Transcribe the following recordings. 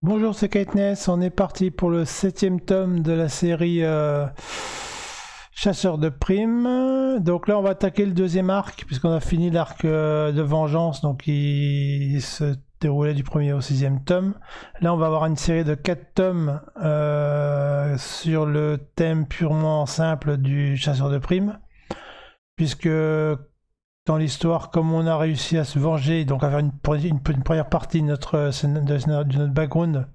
Bonjour, c'est Katniss, on est parti pour le 7e tome de la série Chasseur de primes. Donc là on va attaquer le deuxième arc, puisqu'on a fini l'arc de vengeance, donc il se déroulait du 1er au 6e tome. Là on va avoir une série de 4 tomes sur le thème purement simple du chasseur de primes, puisque dans l'histoire, comme on a réussi à se venger, donc à faire une première partie de notre background,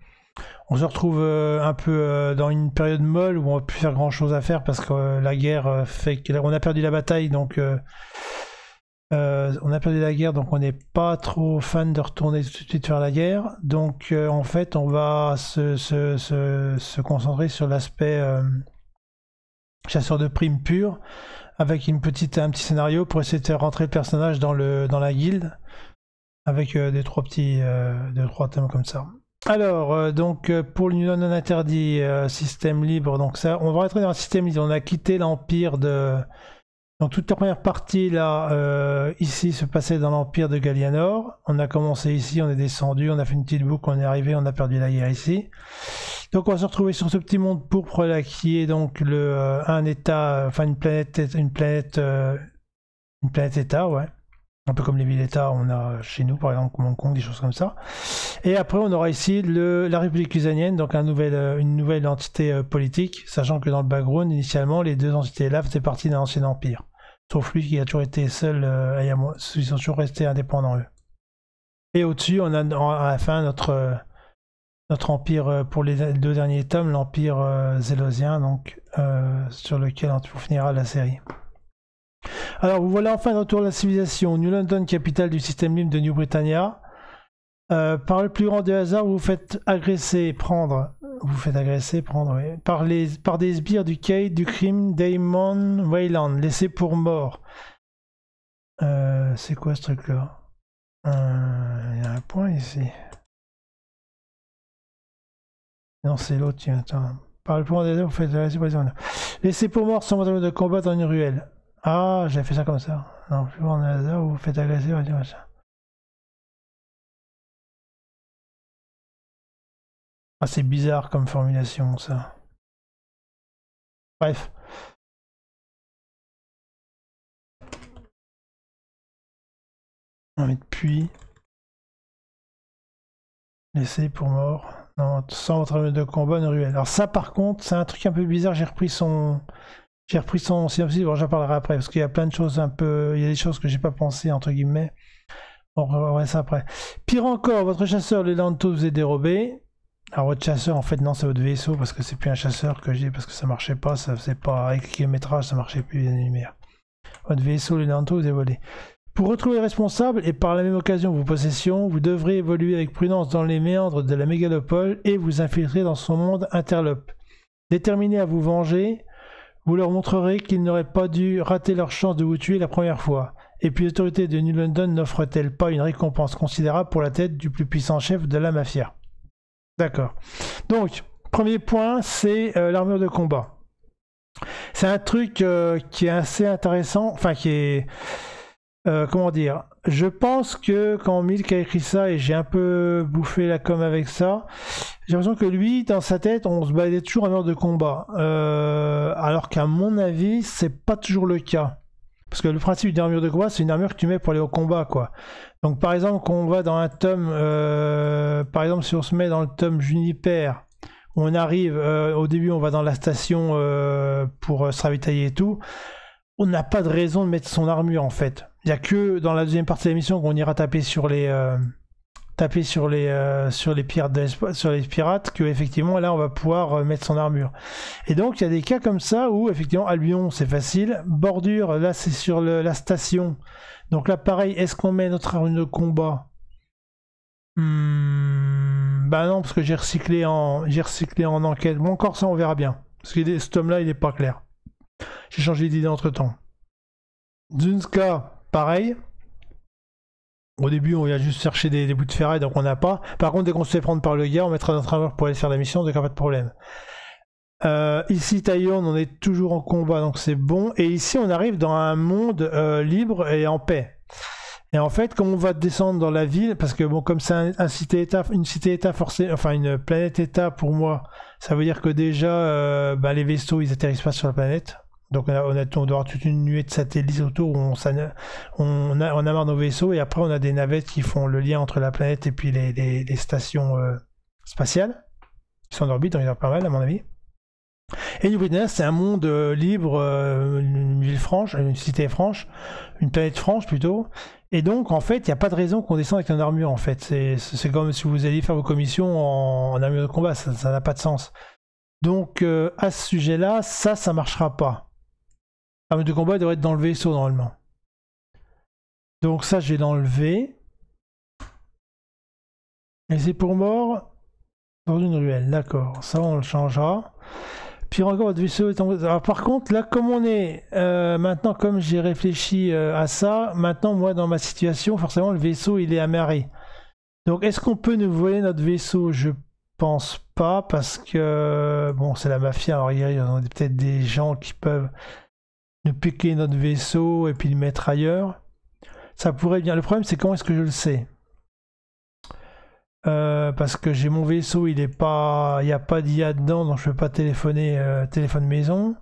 on se retrouve un peu dans une période molle où on n'a plus faire grand chose à faire parce que la guerre fait qu'on a perdu la bataille, donc on a perdu la guerre, donc on n'est pas trop fan de retourner tout de suite faire la guerre. Donc en fait, on va se concentrer sur l'aspect chasseur de primes pur, avec un petit scénario pour essayer de faire rentrer le personnage dans la guilde, avec deux trois thèmes comme ça. Alors, pour le New London interdit, système libre, donc ça, on va rentrer dans un système libre. On a quitté l'empire de... Donc toute la première partie, là, ici, se passait dans l'empire de Gallianor. On a commencé ici, on est descendu, on a fait une petite boucle, on est arrivé, on a perdu la guerre ici. Donc on va se retrouver sur ce petit monde pourpre là, qui est donc un état, enfin une planète état, ouais. Un peu comme les villes-états, on a chez nous, par exemple, comme Hong Kong, des choses comme ça. Et après, on aura ici la République usanienne, donc une nouvelle entité politique, sachant que dans le background, initialement, les deux entités-là faisaient partie d'un ancien empire. Sauf lui qui a toujours été seul, ils sont toujours restés indépendants, eux. Et au-dessus, on a à la fin notre empire pour les deux derniers tomes, l'empire zélosien, donc sur lequel on finira la série. Alors, vous voilà enfin de retour à la civilisation. New London, capitale du système libre de New Britannia. Par le plus grand des hasards, vous vous faites agresser, prendre, oui, par des sbires du Cade, du crime, Damon Wayland, laissés pour mort. C'est quoi ce truc-là? Il y a un point ici. Non, c'est l'autre, tiens, attends. Par le plus grand des hasards, vous faites agresser par des sbires. Laissés pour mort sans matériel de combat dans une ruelle. Ah, j'avais fait ça comme ça. Non, plus grand des hasards, vous vous faites agresser, on va dire ça. Ah, c'est bizarre comme formulation, ça. Bref. On va mettre puis. Laissé pour mort. Non, sans votre arme de combat, une ruelle. Alors ça, par contre, c'est un truc un peu bizarre. J'ai repris son synopsis. Bon, j'en parlerai après, parce qu'il y a plein de choses un peu... Il y a des choses que j'ai pas pensé, entre guillemets. On reverra ça après. Pire encore, votre chasseur, le Lanto, vous est dérobé. Alors votre chasseur, en fait, non, c'est votre vaisseau, parce que c'est plus un chasseur que j'ai, parce que ça marchait pas, ça faisait pas, avec le kilométrage, ça marchait plus, les lumières. Votre vaisseau, le Lanto, vous est volé. Pour retrouver le responsable et par la même occasion vos possessions, vous devrez évoluer avec prudence dans les méandres de la mégalopole et vous infiltrer dans son monde interlope. Déterminé à vous venger, vous leur montrerez qu'ils n'auraient pas dû rater leur chance de vous tuer la première fois. Et puis l'autorité de New London n'offre-t-elle pas une récompense considérable pour la tête du plus puissant chef de la mafia? D'accord. Donc, premier point, c'est l'armure de combat. C'est un truc qui est assez intéressant, enfin qui est... comment dire, je pense que quand Milk a écrit ça, et j'ai un peu bouffé la com avec ça, j'ai l'impression que lui, dans sa tête, on se baladait toujours en armure de combat. Alors qu'à mon avis, c'est pas toujours le cas. Parce que le principe d'une armure de combat, c'est une armure que tu mets pour aller au combat, quoi. Donc par exemple, quand on va dans un tome, par exemple si on se met dans le tome Juniper, on arrive, au début on va dans la station pour se ravitailler et tout, on n'a pas de raison de mettre son armure en fait. Il n'y a que dans la deuxième partie de l'émission qu'on ira taper sur les pirates que effectivement là on va pouvoir mettre son armure. Et donc il y a des cas comme ça où effectivement Albion c'est facile, bordure là c'est sur la station. Donc là pareil, est-ce qu'on met notre armure de combat? Bah non, parce que j'ai recyclé en enquête. Bon, encore ça on verra bien. Parce que ce tome là il est pas clair. J'ai changé d'idée entre temps. Zunska, pareil. Au début, on vient juste chercher des bouts de ferraille, donc on n'a pas. Par contre, dès qu'on se fait prendre par le gars, on mettra notre armure pour aller faire la mission, donc pas de problème. Ici, Taïwan, on est toujours en combat, donc c'est bon. Et ici, on arrive dans un monde libre et en paix. Et en fait, comme on va descendre dans la ville, parce que bon, comme c'est une cité-État forcée, enfin une planète-État pour moi, ça veut dire que déjà, les vaisseaux, ils atterrissent pas sur la planète. Donc on doit avoir toute une nuée de satellites autour où on amarre nos vaisseaux et après on a des navettes qui font le lien entre la planète et puis les stations spatiales qui sont en orbite, donc il y en a pas mal à mon avis. Et New Britannia, c'est un monde libre, une ville franche, une cité franche, une planète franche plutôt. Et donc, en fait, il n'y a pas de raison qu'on descende avec une armure, en fait. C'est comme si vous alliez faire vos commissions en armure de combat, ça n'a pas de sens. Donc, à ce sujet-là, ça marchera pas. L'armure de combat devrait être dans le vaisseau, normalement. Donc ça, je vais l'enlever. Et c'est pour mort dans une ruelle, d'accord. Ça, on le changera. Puis encore, votre vaisseau est en... Alors par contre, là, comme on est... maintenant, comme j'ai réfléchi à ça, maintenant, moi, dans ma situation, forcément, le vaisseau, il est amarré. Donc, est-ce qu'on peut nous voler notre vaisseau? Je pense pas, parce que... Bon, c'est la mafia, alors il y a peut-être des gens qui peuvent nous piquer notre vaisseau et puis le mettre ailleurs. Ça pourrait bien... Le problème, c'est comment est-ce que je le sais? Parce que j'ai mon vaisseau, il n'y a pas d'IA dedans, donc je ne peux pas téléphoner téléphone maison.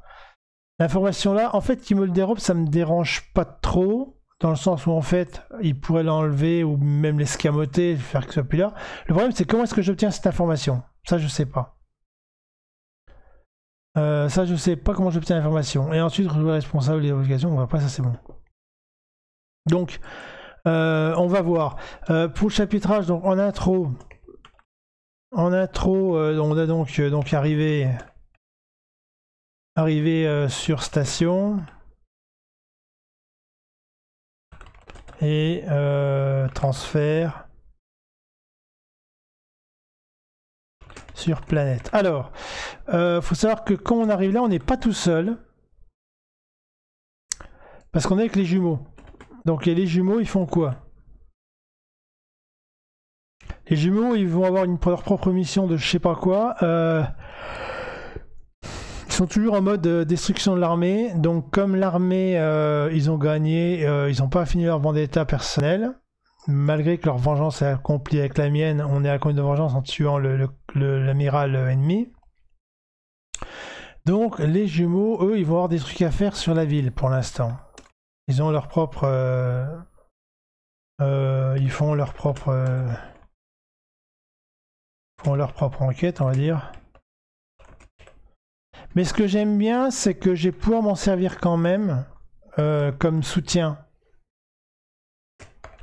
L'information là, en fait, qu'il me le dérobe, ça me dérange pas trop, dans le sens où en fait, il pourrait l'enlever ou même l'escamoter, faire que ce soit plus là. Le problème, c'est comment est-ce que j'obtiens cette information? Ça, je sais pas. Ça, je sais pas comment j'obtiens l'information. Et ensuite, retrouver le responsable des obligations. Bon, après, ça, c'est bon. Donc, on va voir. Pour le chapitrage, donc en intro, on a donc arrivé sur station et transfert sur planète. Alors, faut savoir que quand on arrive là, on n'est pas tout seul parce qu'on est avec les jumeaux. Donc les jumeaux, ils font quoi? Les jumeaux, ils vont avoir leur propre mission de je sais pas quoi. Ils sont toujours en mode destruction de l'armée. Donc comme l'armée, ils ont gagné, ils n'ont pas fini leur vendetta personnelle. Malgré que leur vengeance est accomplie avec la mienne, on est accompli de vengeance en tuant l'amiral ennemi. Donc les jumeaux, eux, ils vont avoir des trucs à faire sur la ville pour l'instant. Ils ont leur propre... ils font leur propre enquête, on va dire. Mais ce que j'aime bien, c'est que je vais pouvoir m'en servir quand même comme soutien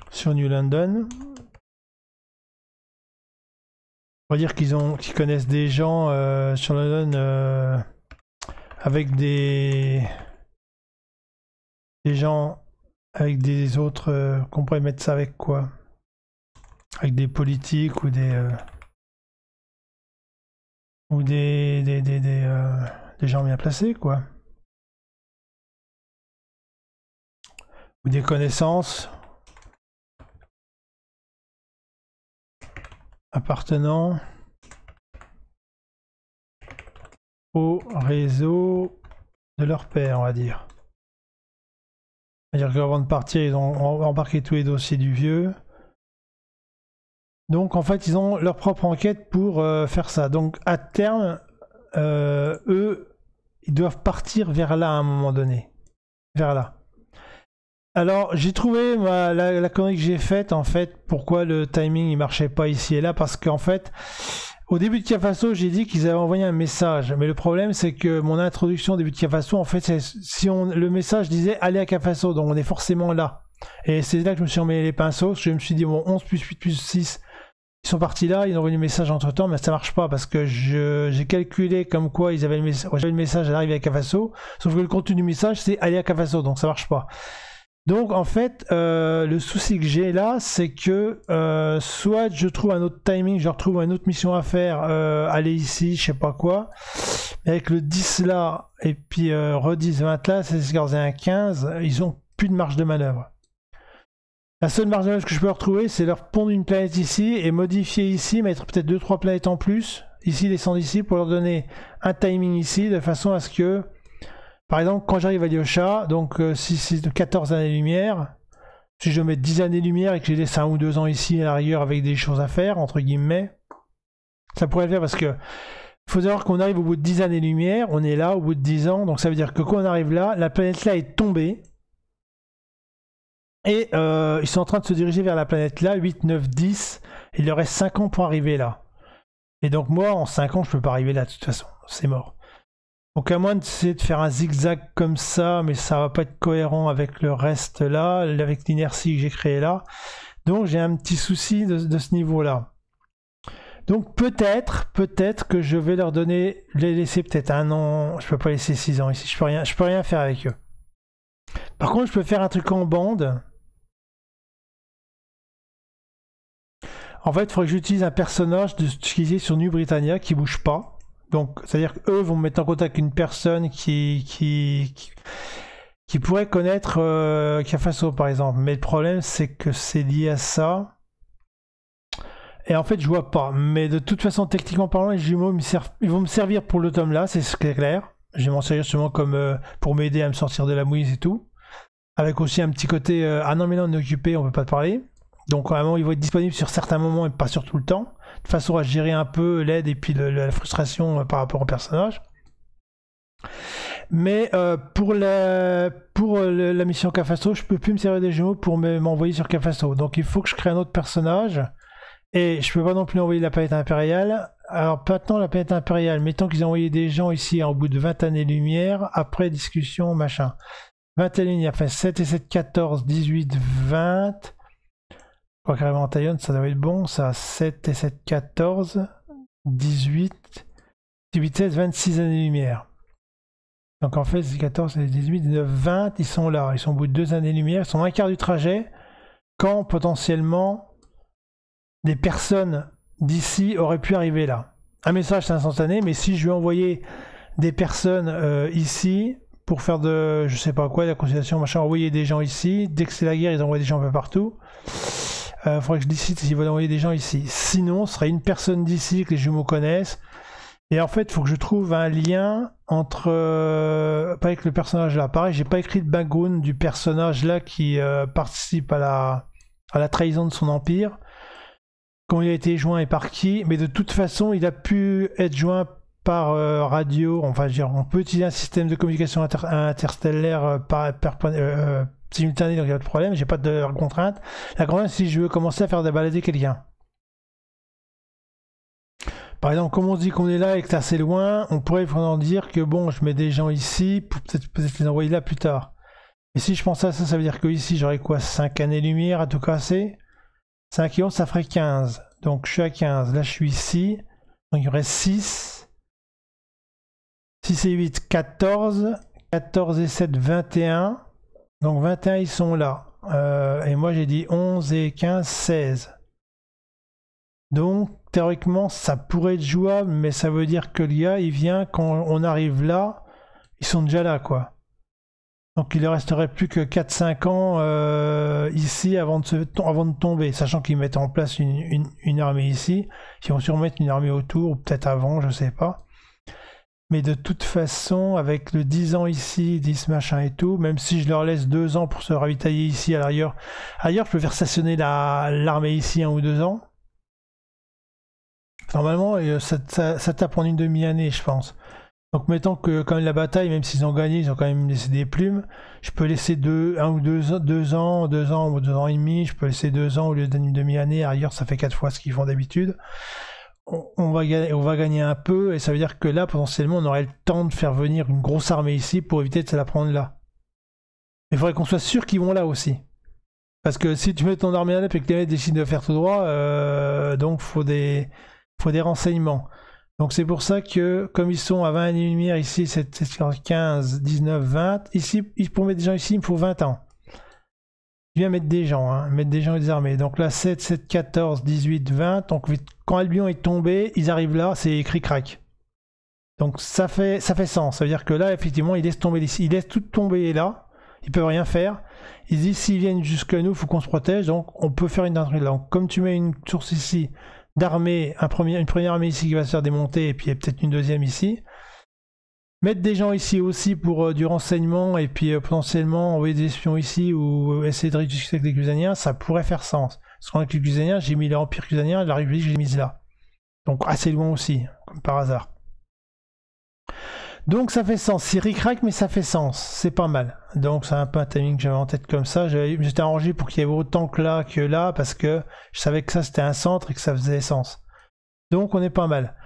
sur New London. On va dire qu'ils connaissent des gens sur London avec des gens avec des autres qu'on pourrait mettre ça avec quoi? Avec des politiques ou des gens bien placés quoi. Ou des connaissances appartenant au réseau de leur père, on va dire. C'est-à-dire qu'avant de partir, ils ont embarqué tous les dossiers du vieux. Donc en fait, ils ont leur propre enquête pour faire ça. Donc à terme, eux, ils doivent partir vers là à un moment donné. Vers là. Alors j'ai trouvé la connerie que j'ai faite, en fait, pourquoi le timing il marchait pas ici et là, parce qu'en fait, au début de Cafasso, j'ai dit qu'ils avaient envoyé un message, mais le problème c'est que mon introduction au début de Cafasso, en fait, le message disait aller à Cafasso, donc on est forcément là. Et c'est là que je me suis emmêlé les pinceaux, je me suis dit bon, 11 plus 8 plus 6, ils sont partis là, ils ont envoyé le message entre temps, mais ça marche pas parce que j'ai calculé comme quoi ils avaient le message à l'arrivée à Cafasso, sauf que le contenu du message c'est aller à Cafasso, donc ça marche pas. Donc en fait, le souci que j'ai là, c'est que soit je trouve un autre timing, je retrouve une autre mission à faire, aller ici, je sais pas quoi, avec le 10 là, et puis re-10, 20 là, c'est 14 15, ils ont plus de marge de manœuvre. La seule marge de manœuvre que je peux retrouver, c'est leur pondre une planète ici, et modifier ici, mettre peut-être 2-3 planètes en plus, ici, descendre ici, pour leur donner un timing ici, de façon à ce que... Par exemple, quand j'arrive à Lyosha, donc si c'est de 14 années-lumière, Si je mets 10 années-lumière et que j'ai laissé 1 ou 2 ans ici à la rigueur avec des choses à faire, entre guillemets, ça pourrait le faire parce que il faut savoir qu'on arrive au bout de 10 années-lumière, on est là au bout de 10 ans, donc ça veut dire que quand on arrive là, la planète là est tombée. Et ils sont en train de se diriger vers la planète là, 8, 9, 10. Il leur reste 5 ans pour arriver là. Et donc moi, en 5 ans, je peux pas arriver là de toute façon, c'est mort. Donc à moins d'essayer de faire un zigzag comme ça, mais ça va pas être cohérent avec le reste là, avec l'inertie que j'ai créée là. Donc j'ai un petit souci de ce niveau-là. Donc peut-être que je vais leur donner, les laisser peut-être 1 an. Je peux pas laisser 6 ans ici, je peux rien faire avec eux. Par contre, je peux faire un truc en bande. En fait, il faudrait que j'utilise un personnage de ce qu'ils disent sur New Britannia qui bouge pas. Donc, c'est-à-dire qu'eux vont me mettre en contact avec une personne qui pourrait connaître Cafasso, par exemple. Mais le problème, c'est que c'est lié à ça. Et en fait, je vois pas. Mais de toute façon, techniquement parlant, les jumeaux, ils vont me servir pour le tome là, c'est clair. Je vais m'en servir justement comme pour m'aider à me sortir de la mouise et tout. Avec aussi un petit côté ah non, mais là, on est occupé, on peut pas te parler. Donc vraiment, ils vont être disponibles sur certains moments et pas sur tout le temps, de façon à gérer un peu l'aide et puis la frustration par rapport au personnage. Mais pour la mission Cafasso, je peux plus me servir des jumeaux pour m'envoyer sur Cafasso. Donc il faut que je crée un autre personnage. Et je peux pas non plus envoyer la planète impériale. Alors maintenant, la planète impériale, mettons qu'ils ont envoyé des gens ici au bout de 20 années-lumière, après discussion, machin. 20 années-lumière, enfin 7 et 7, 14, 18, 20... Je crois carrément en taillonne, ça doit être bon, ça. 7 et 7, 14, 18, 18, 16, 26 années-lumière. Donc en fait, c'est 14, c'est 18, 19, 20, ils sont là. Ils sont au bout de 2 années-lumière, ils sont un quart du trajet, quand potentiellement des personnes d'ici auraient pu arriver là. Un message, c'est instantané, mais si je lui envoyais des personnes ici, pour faire de, je sais pas quoi, de la conciliation, machin, envoyer des gens ici, dès que c'est la guerre, ils envoient des gens un peu partout. Faudrait que je décide s'ils veulent envoyer des gens ici. Sinon, ce serait une personne d'ici que les jumeaux connaissent. Et en fait, il faut que je trouve un lien entre... pas avec le personnage là. Pareil, j'ai pas écrit le background du personnage là qui participe à la trahison de son empire. Quand il a été joint et par qui. Mais de toute façon, il a pu être joint par radio. Enfin, on peut utiliser un système de communication interstellaire simultané, donc il n'y a pas de problème, j'ai pas de contrainte. La contrainte, c'est si je veux commencer à faire balader quelqu'un. Par exemple, comme on se dit qu'on est là et que c'est assez loin, on pourrait vraiment dire que bon, je mets des gens ici pour peut-être les envoyer là plus tard. Et si je pense à ça, ça veut dire que ici j'aurais quoi, 5 années-lumière à tout casser. 5 et 11, ça ferait 15. Donc je suis à 15. Là, je suis ici. Donc il y aurait 6. 6 et 8, 14. 14 et 7, 21. Donc 21, ils sont là. Et moi, j'ai dit 11 et 15, 16. Donc, théoriquement, ça pourrait être jouable, mais ça veut dire que le gars, il vient, quand on arrive là, ils sont déjà là, quoi. Donc, il ne resterait plus que 4-5 ans ici avant de tomber, sachant qu'ils mettent en place une armée ici. Ils vont sûrement mettre une armée autour, ou peut-être avant, je sais pas. Mais de toute façon, avec le 10 ans ici, 10 machin et tout, même si je leur laisse 2 ans pour se ravitailler ici à l'arrière, ailleurs je peux faire stationner l'armée ici 1 ou 2 ans. Normalement, ça tape en une demi-année, je pense. Donc mettons que quand même la bataille, même s'ils ont gagné, ils ont quand même laissé des plumes, je peux laisser 1 ou 2 ans, 2 ans ou 2 ans et demi, je peux laisser 2 ans au lieu d'une demi-année, ailleurs ça fait 4 fois ce qu'ils font d'habitude. On va gagner un peu, et ça veut dire que là, potentiellement, on aurait le temps de faire venir une grosse armée ici pour éviter de se la prendre là. Mais il faudrait qu'on soit sûr qu'ils vont là aussi. Parce que si tu mets ton armée là et que les mecs décident de faire tout droit, donc faut des renseignements. Donc c'est pour ça que, comme ils sont à 20 années-lumière ici, c'est 15, 19, 20, ici, pour mettre des gens ici, il me faut 20 ans. Je viens mettre des gens, hein, mettre des gens et des armées. Donc là, 7, 7, 14, 18, 20. Donc quand Albion est tombé, ils arrivent là, c'est écrit crack. Donc ça fait sens. Ça veut dire que là, effectivement, ils laissent tomber ici. Ils laissent tout tomber là. Ils peuvent rien faire. Ils disent s'ils viennent jusque nous, il faut qu'on se protège. Donc on peut faire une intrigue là. Donc comme tu mets une source ici d'armée, une première armée ici qui va se faire démonter, et puis peut-être une deuxième ici. Mettre des gens ici aussi pour du renseignement et puis potentiellement envoyer des espions ici ou essayer de discuter avec les Cusaniens, ça pourrait faire sens. Parce qu'avec les Cusaniens, j'ai mis l'Empire Cusanien, la République, j'ai mise là. Donc assez loin aussi, comme par hasard. Donc ça fait sens, c'est ric-rac mais ça fait sens, c'est pas mal. Donc c'est un peu un timing que j'avais en tête comme ça, j'étais arrangé pour qu'il y ait autant que là, parce que je savais que ça c'était un centre et que ça faisait sens. Donc on est pas mal.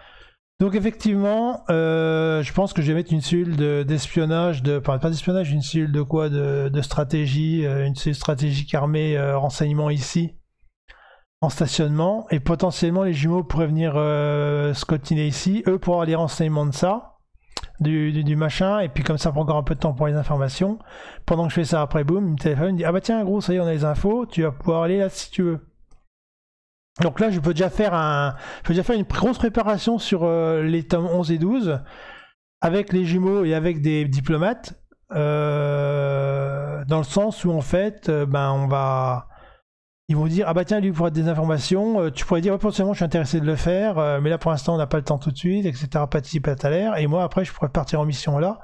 Donc effectivement, je pense que je vais mettre une cellule d'espionnage, enfin pas d'espionnage, une cellule de quoi, de stratégie, une cellule stratégique armée, renseignement ici, en stationnement, et potentiellement les jumeaux pourraient venir scotiner ici, eux pour avoir les renseignements de ça. Du machin, et puis comme ça prend encore un peu de temps pour les informations. Pendant que je fais ça, après boum, il me téléphone, il me dit ah bah tiens gros, ça y est, on a les infos, tu vas pouvoir aller là si tu veux. Donc là je peux déjà faire une grosse préparation sur les tomes 11 et 12 avec les jumeaux et avec des diplomates, dans le sens où en fait on va, ils vont dire ah bah tiens lui pourrait des informations, tu pourrais dire ouais, potentiellement je suis intéressé de le faire, mais là pour l'instant on n'a pas le temps tout de suite, etc. Patati patalaire, et moi après je pourrais partir en mission là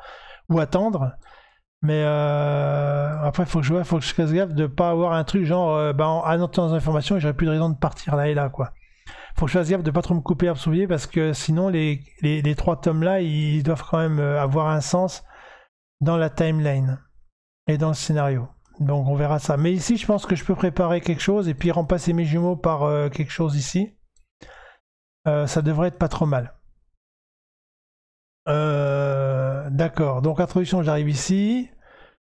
ou attendre, mais après faut que je fasse gaffe de pas avoir un truc genre en annotant les informations et j'aurais plus de raison de partir là et là quoi. Faut que je fasse gaffe de pas trop me couper l'herbe sous le pied, parce que sinon les 3 tomes là ils doivent quand même avoir un sens dans la timeline et dans le scénario. Donc on verra ça. Mais ici, je pense que je peux préparer quelque chose et puis remplacer mes jumeaux par quelque chose ici. Ça devrait être pas trop mal. D'accord. Donc introduction, j'arrive ici.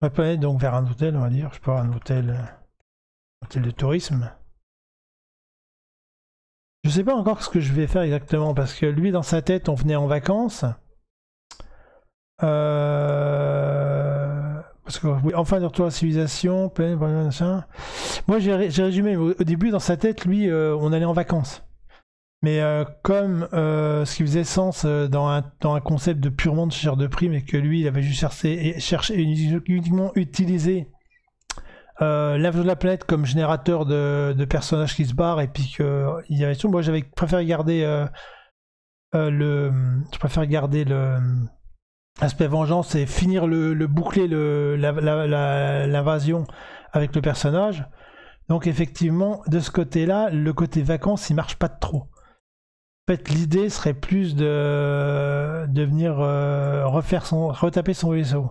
On va aller donc vers un hôtel, on va dire. Je sais pas, un hôtel de tourisme. Je sais pas encore ce que je vais faire exactement, parce que lui, dans sa tête, on venait en vacances. Parce que oui, enfin de retour à la civilisation, moi j'ai résumé, au début dans sa tête, lui, on allait en vacances. Mais comme ce qui faisait sens dans un concept de purement de chair de prime, et que lui il avait juste cherché uniquement utilisé l'invasion de la planète comme générateur de personnages qui se barrent, et puis qu'il y avait tout. Moi j'avais préféré garder l'aspect vengeance et finir boucler l'invasion avec le personnage. Donc effectivement, de ce côté-là, le côté vacances, il marche pas trop. En fait, l'idée serait plus de venir retaper son vaisseau.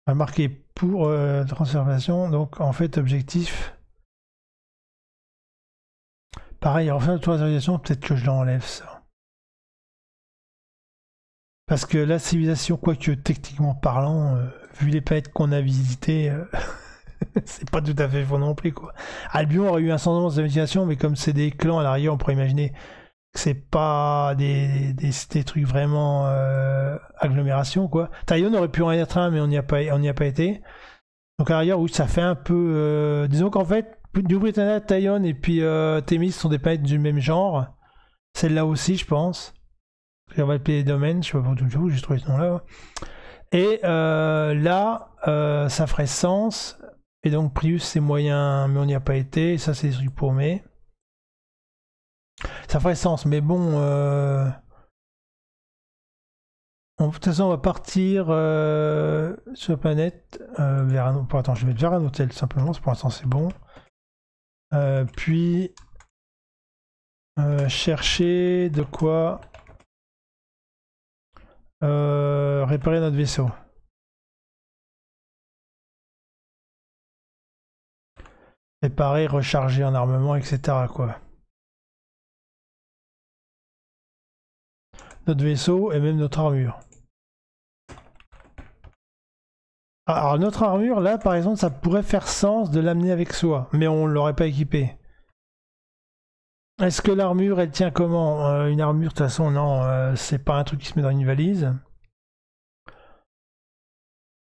On va marquer pour transformation. Donc en fait, objectif. Pareil, en fait, l'autorisation, peut-être que je l'enlève ça. Parce que la civilisation, quoique techniquement parlant, vu les planètes qu'on a visitées, c'est pas tout à fait faux non plus quoi. Albion aurait eu un sens de civilisation, mais comme c'est des clans à l'arrière, on pourrait imaginer que c'est pas des trucs vraiment agglomération quoi. Taïon aurait pu en être un, mais on n'y a pas été. Donc à l'arrière, oui, ça fait un peu. Disons qu'en fait, New Britannia, Taïon et puis Thémis sont des planètes du même genre. Celle-là aussi, je pense. On va appeler les domaines, je sais pas pour tout, j'ai trouvé ce nom-là. Et là, ça ferait sens. Et donc Prius c'est moyen, mais on n'y a pas été. Ça c'est des trucs paumés. Ça ferait sens, mais bon. De toute façon, on va partir sur la planète vers un. Attends, je vais mettre vers un hôtel simplement. Pour l'instant, c'est bon. Puis chercher de quoi réparer notre vaisseau. Réparer, recharger en armement, etc. quoi. Notre vaisseau et même notre armure. Alors notre armure, là par exemple, ça pourrait faire sens de l'amener avec soi, mais on ne l'aurait pas équipée. Est-ce que l'armure, elle tient comment une armure, de toute façon, non, c'est pas un truc qui se met dans une valise.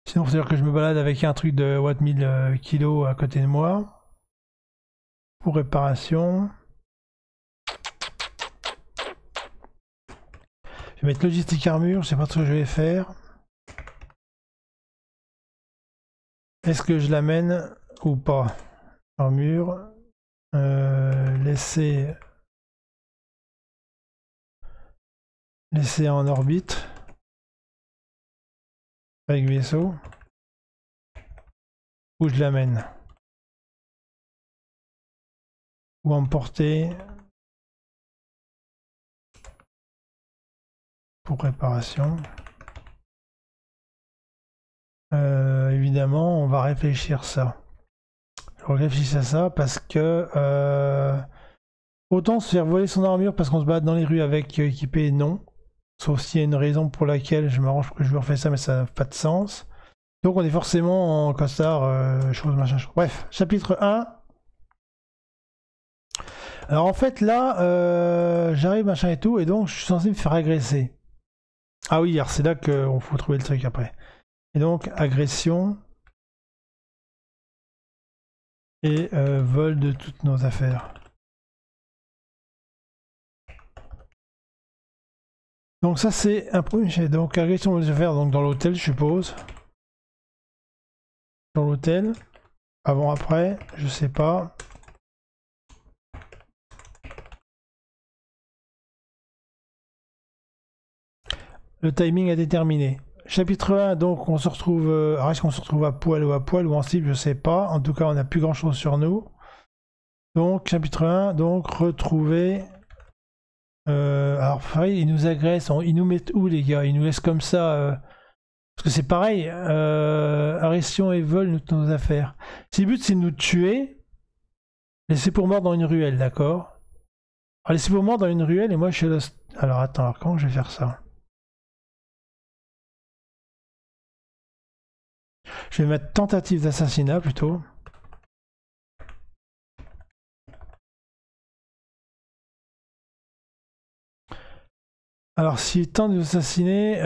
Sinon, c'est-à-dire que je me balade avec un truc de Watt 1000 kg à côté de moi. Pour réparation. Je vais mettre logistique armure, je sais pas ce que je vais faire. Est-ce que je l'amène ou pas? Armure. Laisser en orbite. avec vaisseau. Où je l'amène? Ou emporter pour réparation. Évidemment, on va réfléchir ça. Je réfléchis à ça parce que autant se faire voler son armure parce qu'on se bat dans les rues avec équipé, non. Sauf s'il y a une raison pour laquelle je m'arrange pour que le joueur fasse ça, mais ça n'a pas de sens. Donc on est forcément en costard, chose machin. Bref, chapitre 1. Alors en fait là, j'arrive machin et tout, et donc je suis censé me faire agresser. Ah oui, c'est là qu'on faut trouver le truc après. Et donc agression et vol de toutes nos affaires. Donc ça c'est un premier. Donc agression de nos affaires donc dans l'hôtel je suppose. Dans l'hôtel. Avant après, je sais pas. Le timing est déterminé. Chapitre 1, donc on se retrouve. Alors est-ce qu'on se retrouve à poil ou en slip, je sais pas. En tout cas, on n'a plus grand chose sur nous. Donc, chapitre 1, donc retrouver. Alors, pareil, ils nous agressent. Ils nous mettent où, les gars? Ils nous laissent comme ça. Parce que c'est pareil. Agression et vol, nos affaires. Si le but c'est de nous tuer, laissez pour mort dans une ruelle, d'accord? Alors, laissez pour mort dans une ruelle et moi je suis là. Alors, attends, alors comment je vais faire ça? Je vais mettre tentative d'assassinat plutôt. Alors s'il tente de nous assassiner...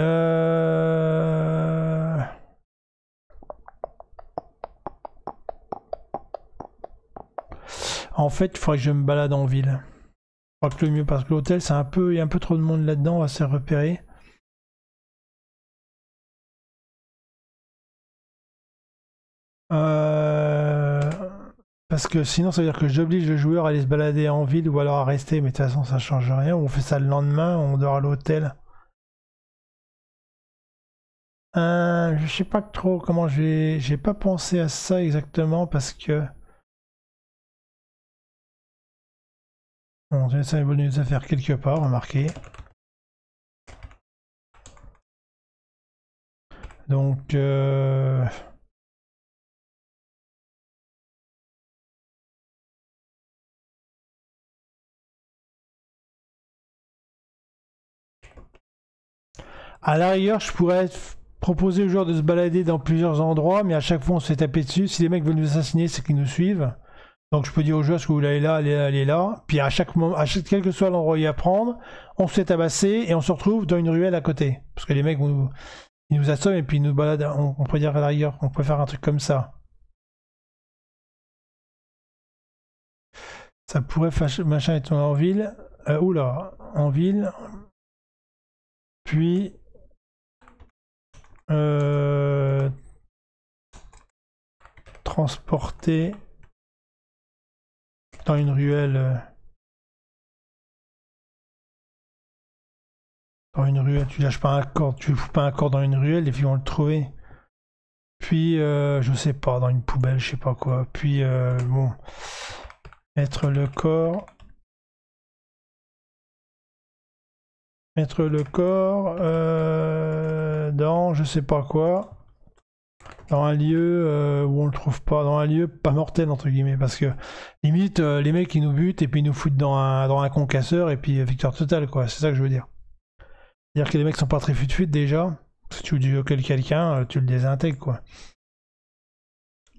En fait, il faudrait que je me balade en ville. Je crois que le mieux, parce que l'hôtel, c'est un peu... Il y a un peu trop de monde là-dedans, on va se repérer. Parce que sinon ça veut dire que j'oblige le joueur à aller se balader en ville ou alors à rester, mais de toute façon ça change rien. On fait ça le lendemain, on dort à l'hôtel. Je sais pas trop comment j'ai pas pensé à ça exactement parce que bon, ça évolue nous affaires quelque part, remarquez. Donc à la rigueur, je pourrais proposer aux joueurs de se balader dans plusieurs endroits, mais à chaque fois on se fait taper dessus. Si les mecs veulent nous assassiner, c'est qu'ils nous suivent. Donc je peux dire aux joueurs, est-ce que vous allez là, allez là. Puis à chaque moment, quel que soit l'endroit où il y a à prendre, on se fait tabasser et on se retrouve dans une ruelle à côté. Parce que les mecs ils nous assomment et puis ils nous baladent. On peut dire à la rigueur, on peut faire un truc comme ça. Ça pourrait machin être en ville. Oula, en ville. Puis transporter dans une ruelle. Dans une ruelle, tu lâches pas un corps, tu fous pas un corps dans une ruelle, les filles vont le trouver. Puis, je sais pas, dans une poubelle, je sais pas quoi. Puis, bon, mettre le corps. Mettre le corps dans je sais pas quoi. Dans un lieu où on le trouve pas. Dans un lieu pas mortel, entre guillemets. Parce que, limite, les mecs, ils nous butent et puis ils nous foutent dans un concasseur et puis victoire totale, quoi. C'est ça que je veux dire. C'est-à-dire que les mecs sont pas très fut-fut déjà. Si tu veux quelqu'un, tu le désintègres, quoi.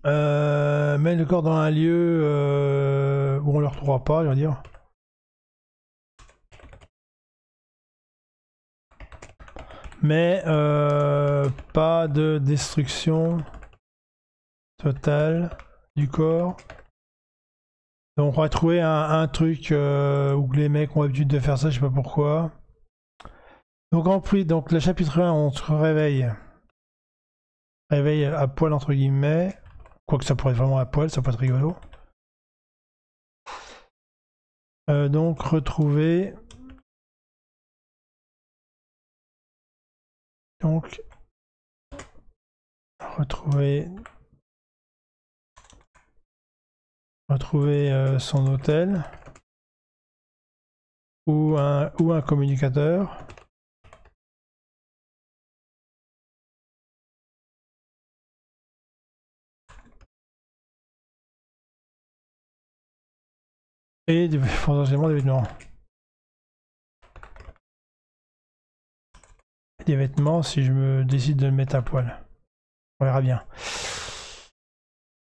Mettre le corps dans un lieu où on le retrouvera pas, je veux dire. Mais pas de destruction totale du corps. Donc on va trouver un truc où les mecs ont l'habitude de faire ça, je sais pas pourquoi. Donc en plus, donc le chapitre 1, on se réveille. Réveille à poil entre guillemets. Quoique ça pourrait être vraiment à poil, ça peut être rigolo. Donc retrouver. Donc retrouver son hôtel ou un communicateur. Et potentiellement des vêtements. Des vêtements si je me décide de le mettre à poil. On verra bien.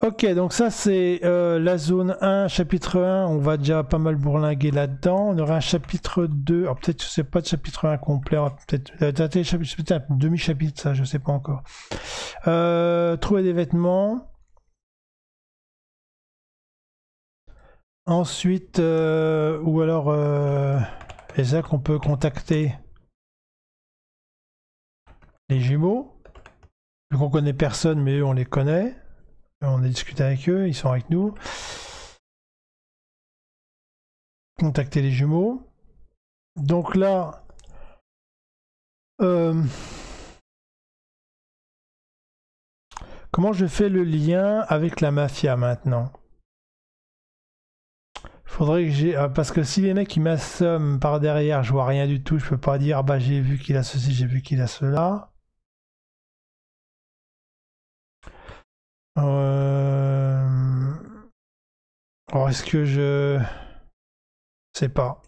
Ok, donc ça c'est la zone 1, chapitre 1, on va déjà pas mal bourlinguer là-dedans. On aura un chapitre 2, alors peut-être je sais pas de chapitre 1 complet, peut-être un demi-chapitre, ça je sais pas encore. Trouver des vêtements. Ensuite, ou alors c'est ça qu'on peut contacter les jumeaux. Vu qu'on connaît personne, mais eux on les connaît. On a discuté avec eux, ils sont avec nous. Contacter les jumeaux. Donc là, comment je fais le lien avec la mafia maintenant? Faudrait que j'ai... parce que si les mecs ils m'assomment par derrière, je vois rien du tout, je peux pas dire bah j'ai vu qu'il a ceci, j'ai vu qu'il a cela. Alors est-ce que je sais pas.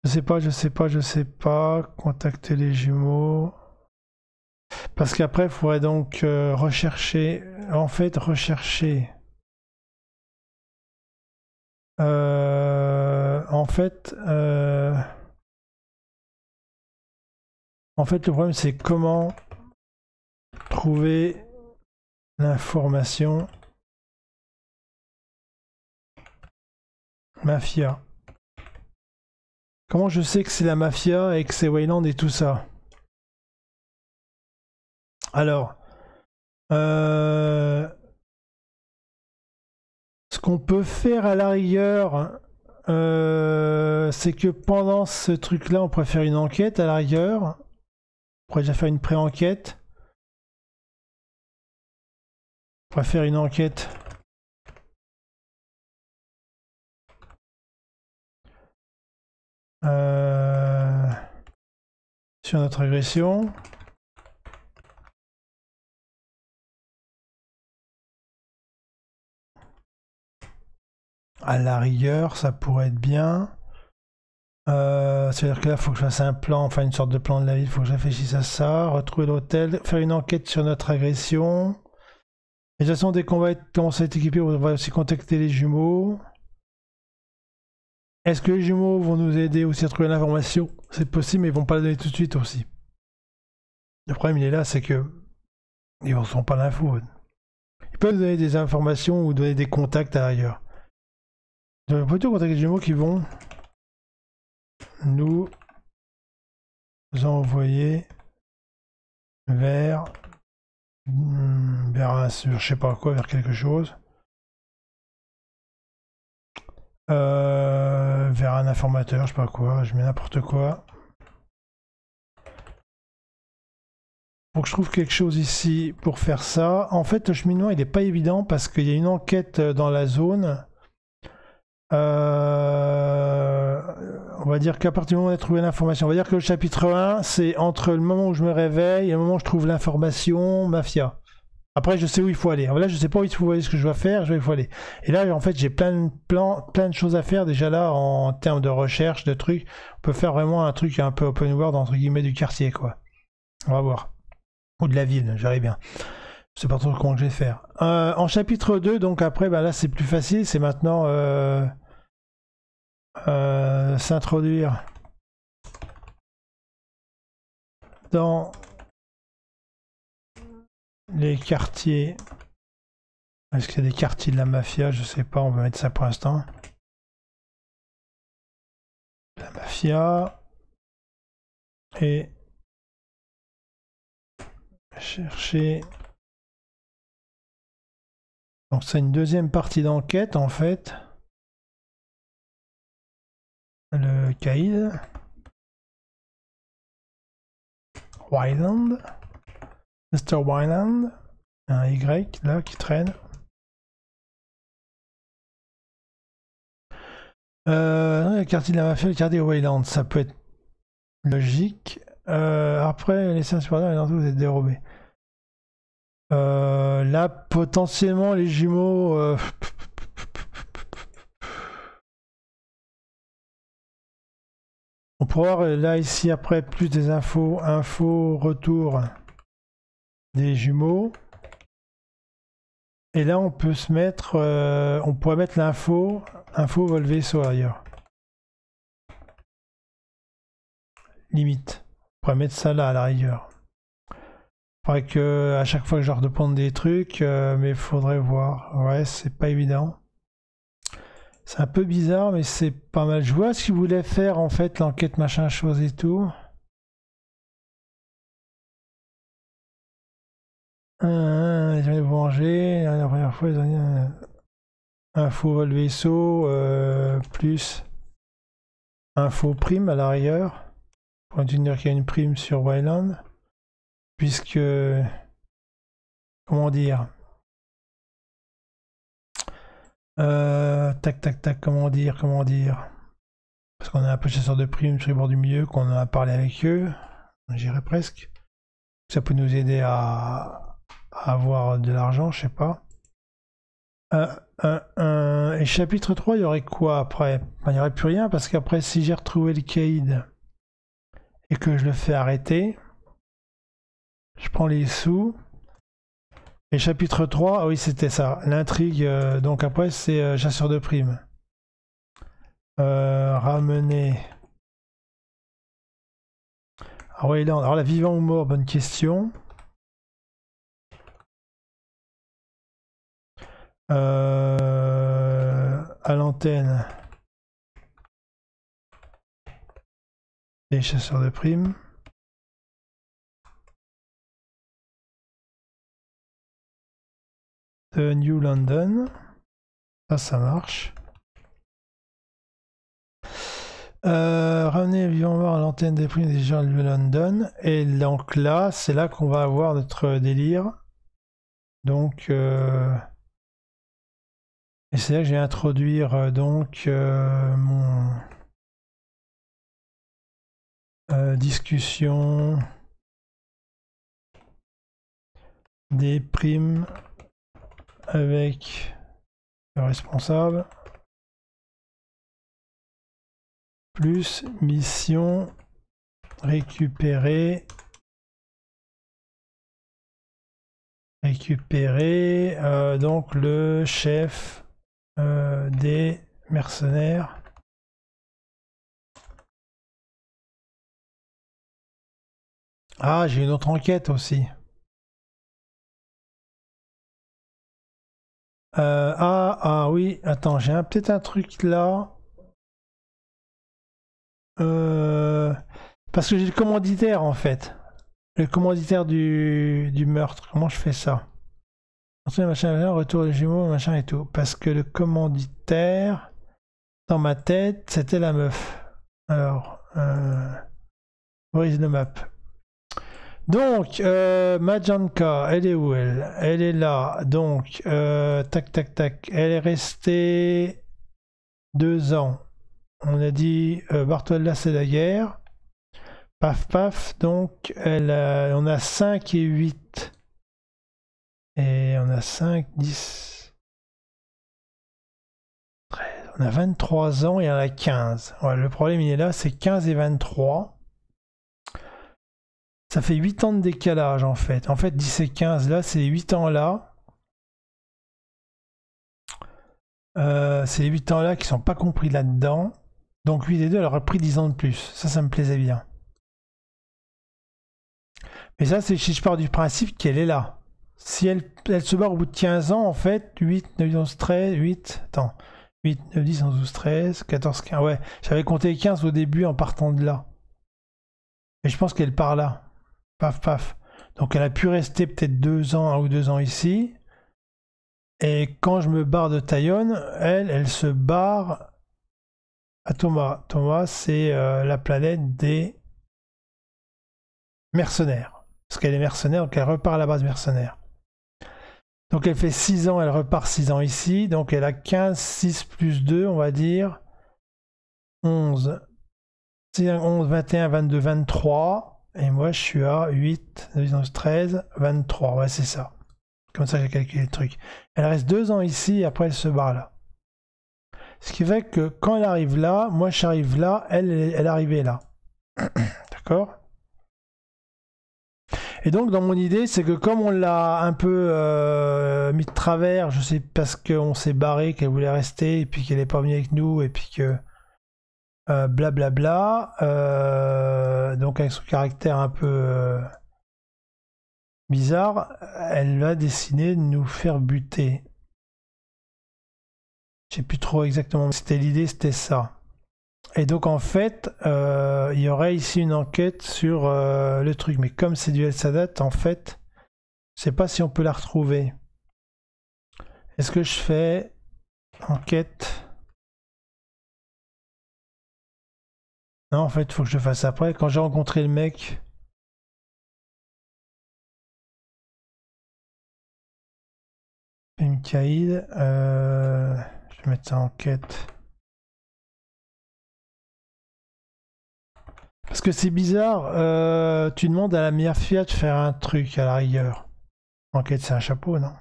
Je sais pas. Contacter les jumeaux. Parce qu'après, il faudrait donc rechercher. En fait, rechercher. En fait, le problème, c'est comment trouver l'information mafia. Comment je sais que c'est la mafia et que c'est Wayland et tout ça? Alors, ce qu'on peut faire à la rigueur, c'est que pendant ce truc-là, on pourrait faire une enquête à la rigueur. On pourrait déjà faire une pré-enquête. On pourrait faire une enquête. Sur notre agression. À la rigueur, ça pourrait être bien. C'est-à-dire que là, il faut que je fasse un plan, enfin une sorte de plan de la ville, il faut que je réfléchisse à ça. Retrouver l'hôtel, faire une enquête sur notre agression. Et de toute façon, dès qu'on va commencer à être équipé, on va aussi contacter les jumeaux. Est-ce que les jumeaux vont nous aider aussi à trouver l'information? C'est possible, mais ils vont pas la donner tout de suite aussi. Le problème, il est là, c'est que ils ne sont pas l'info. Ils peuvent donner des informations ou donner des contacts à ailleurs. On va plutôt contacter les jumeaux qui vont nous envoyer vers un, je sais pas quoi, vers quelque chose. Vers un informateur, je sais pas quoi, je mets n'importe quoi. Faut que je trouve quelque chose ici pour faire ça. En fait, le cheminement, il n'est pas évident parce qu'il y a une enquête dans la zone. On va dire qu'à partir du moment où on a trouvé l'information, on va dire que le chapitre 1, c'est entre le moment où je me réveille et le moment où je trouve l'information mafia. Après, je sais où il faut aller. Là, je sais pas où il faut aller, ce que je dois faire, il faut aller. Et là, en fait, j'ai plein de choses à faire déjà là en termes de recherche, de trucs. On peut faire vraiment un truc un peu open world, entre guillemets, du quartier, quoi. On va voir. Ou de la ville, j'arrive bien. Je sais pas trop comment je vais faire. En chapitre 2, donc après, bah, là, c'est plus facile. C'est maintenant s'introduire dans les quartiers. Est-ce qu'il y a des quartiers de la mafia? Je sais pas, on va mettre ça pour l'instant. La mafia. Et chercher. Donc c'est une deuxième partie d'enquête en fait. Le caïd. Wyland. Mr. Wyland. Un Y là qui traîne. Le quartier de la mafia, le quartier de Wayland, ça peut être logique. Après, les séances supporters, vous êtes dérobés. Là, potentiellement, les jumeaux. On pourra voir là, ici, après, plus des infos. Info, retour des jumeaux. Et là, on peut se mettre. On pourrait mettre l'info. Info vol vaisseau ailleurs. Limite. On pourrait mettre ça là à la rigueur. Faudrait que à chaque fois que je leur demande des trucs, mais il faudrait voir. Ouais, c'est pas évident. C'est un peu bizarre, mais c'est pas mal. Je vois ce qu'ils voulaient faire en fait, l'enquête machin chose et tout. Ils allaient vous manger. La première fois, ils ont dit info vol vaisseau plus info prime à la rigueur. Pour dire qu'il y a une prime sur Wayland. Puisque, comment dire, tac tac tac, comment dire, parce qu'on a un peu chasseur de primes sur les bords du milieu, qu'on en a parlé avec eux, j'irais presque. Ça peut nous aider à avoir de l'argent, je sais pas. Et chapitre 3, il y aurait quoi après? Il n'y aurait plus rien, parce qu'après, si j'ai retrouvé le caïd et que je le fais arrêter, je prends les sous. Et chapitre 3, ah oui, c'était ça. L'intrigue, donc après, c'est chasseur de primes. Ramener. Ah ouais, là, alors là, vivant ou mort, bonne question. À l'antenne. Les chasseurs de primes. De New London. Ça marche. Ramener vivant mort à l'antenne des primes des gens de New London. Et donc là, c'est là qu'on va avoir notre délire. Donc, et c'est là que je vais introduire donc mon discussion des primes avec le responsable plus mission récupérer donc le chef des mercenaires. Ah, j'ai une autre enquête aussi. Oui, attends, j'ai peut-être un truc là. Parce que j'ai le commanditaire en fait. Le commanditaire du meurtre. Comment je fais ça? Machin, retour des jumeaux, machin et tout. Parce que le commanditaire, dans ma tête, c'était la meuf. Alors, where is the map? Donc, Majanka, elle est où elle? Elle est là. Donc, tac, tac, tac. Elle est restée 2 ans. On a dit Bartolda, c'est la guerre. Paf, paf. Donc, on a 5 et 8. Et on a 5, 10, 13. On a 23 ans et on a 15. Ouais, le problème, il est là, c'est 15 et 23. Ça fait 8 ans de décalage en fait. En fait, 10 et 15 là, c'est les 8 ans là. C'est les 8 ans là qui sont pas compris là-dedans. Donc 8 et 2, elle aurait pris 10 ans de plus. Ça me plaisait bien. Mais ça, c'est si je pars du principe qu'elle est là. Si elle se barre au bout de 15 ans, en fait, 8, 9, 11, 13, 8, attends, 8, 9, 10, 11, 12, 13, 14, 15, ouais, j'avais compté 15 au début en partant de là. Mais je pense qu'elle part là. Paf, paf. Donc elle a pu rester peut-être 2 ans, 1 ou 2 ans ici. Et quand je me barre de Tayone, elle se barre à Thomas. Thomas, c'est la planète des mercenaire. Parce qu'elle est mercenaire, donc elle repart à la base mercenaire. Donc elle fait 6 ans, elle repart 6 ans ici. Donc elle a 15, 6 plus 2, on va dire. 11, 11, 21, 22, 23. Et moi je suis à 8, 12, 13, 23. Ouais, c'est ça. Comme ça j'ai calculé le truc. Elle reste 2 ans ici et après elle se barre là. Ce qui fait que quand elle arrive là, moi j'arrive là, elle arrivait là. D'accord? Et donc dans mon idée, c'est que comme on l'a un peu mis de travers, je sais parce qu'on s'est barré, qu'elle voulait rester, et puis qu'elle n'est pas venue avec nous, et puis que blablabla, donc avec son caractère un peu bizarre, elle va décider de nous faire buter. Je sais plus trop exactement, mais c'était l'idée, c'était ça. Et donc en fait, il y aurait ici une enquête sur le truc. Mais comme c'est du El Sadat, en fait, je sais pas si on peut la retrouver. Est-ce que je fais enquête? Non, en fait, il faut que je le fasse après. Quand j'ai rencontré le mec... Mikaïd, je vais mettre ça en enquête. Parce que c'est bizarre, tu demandes à la mafia de faire un truc à la rigueur. Enquête, c'est un chapeau, non?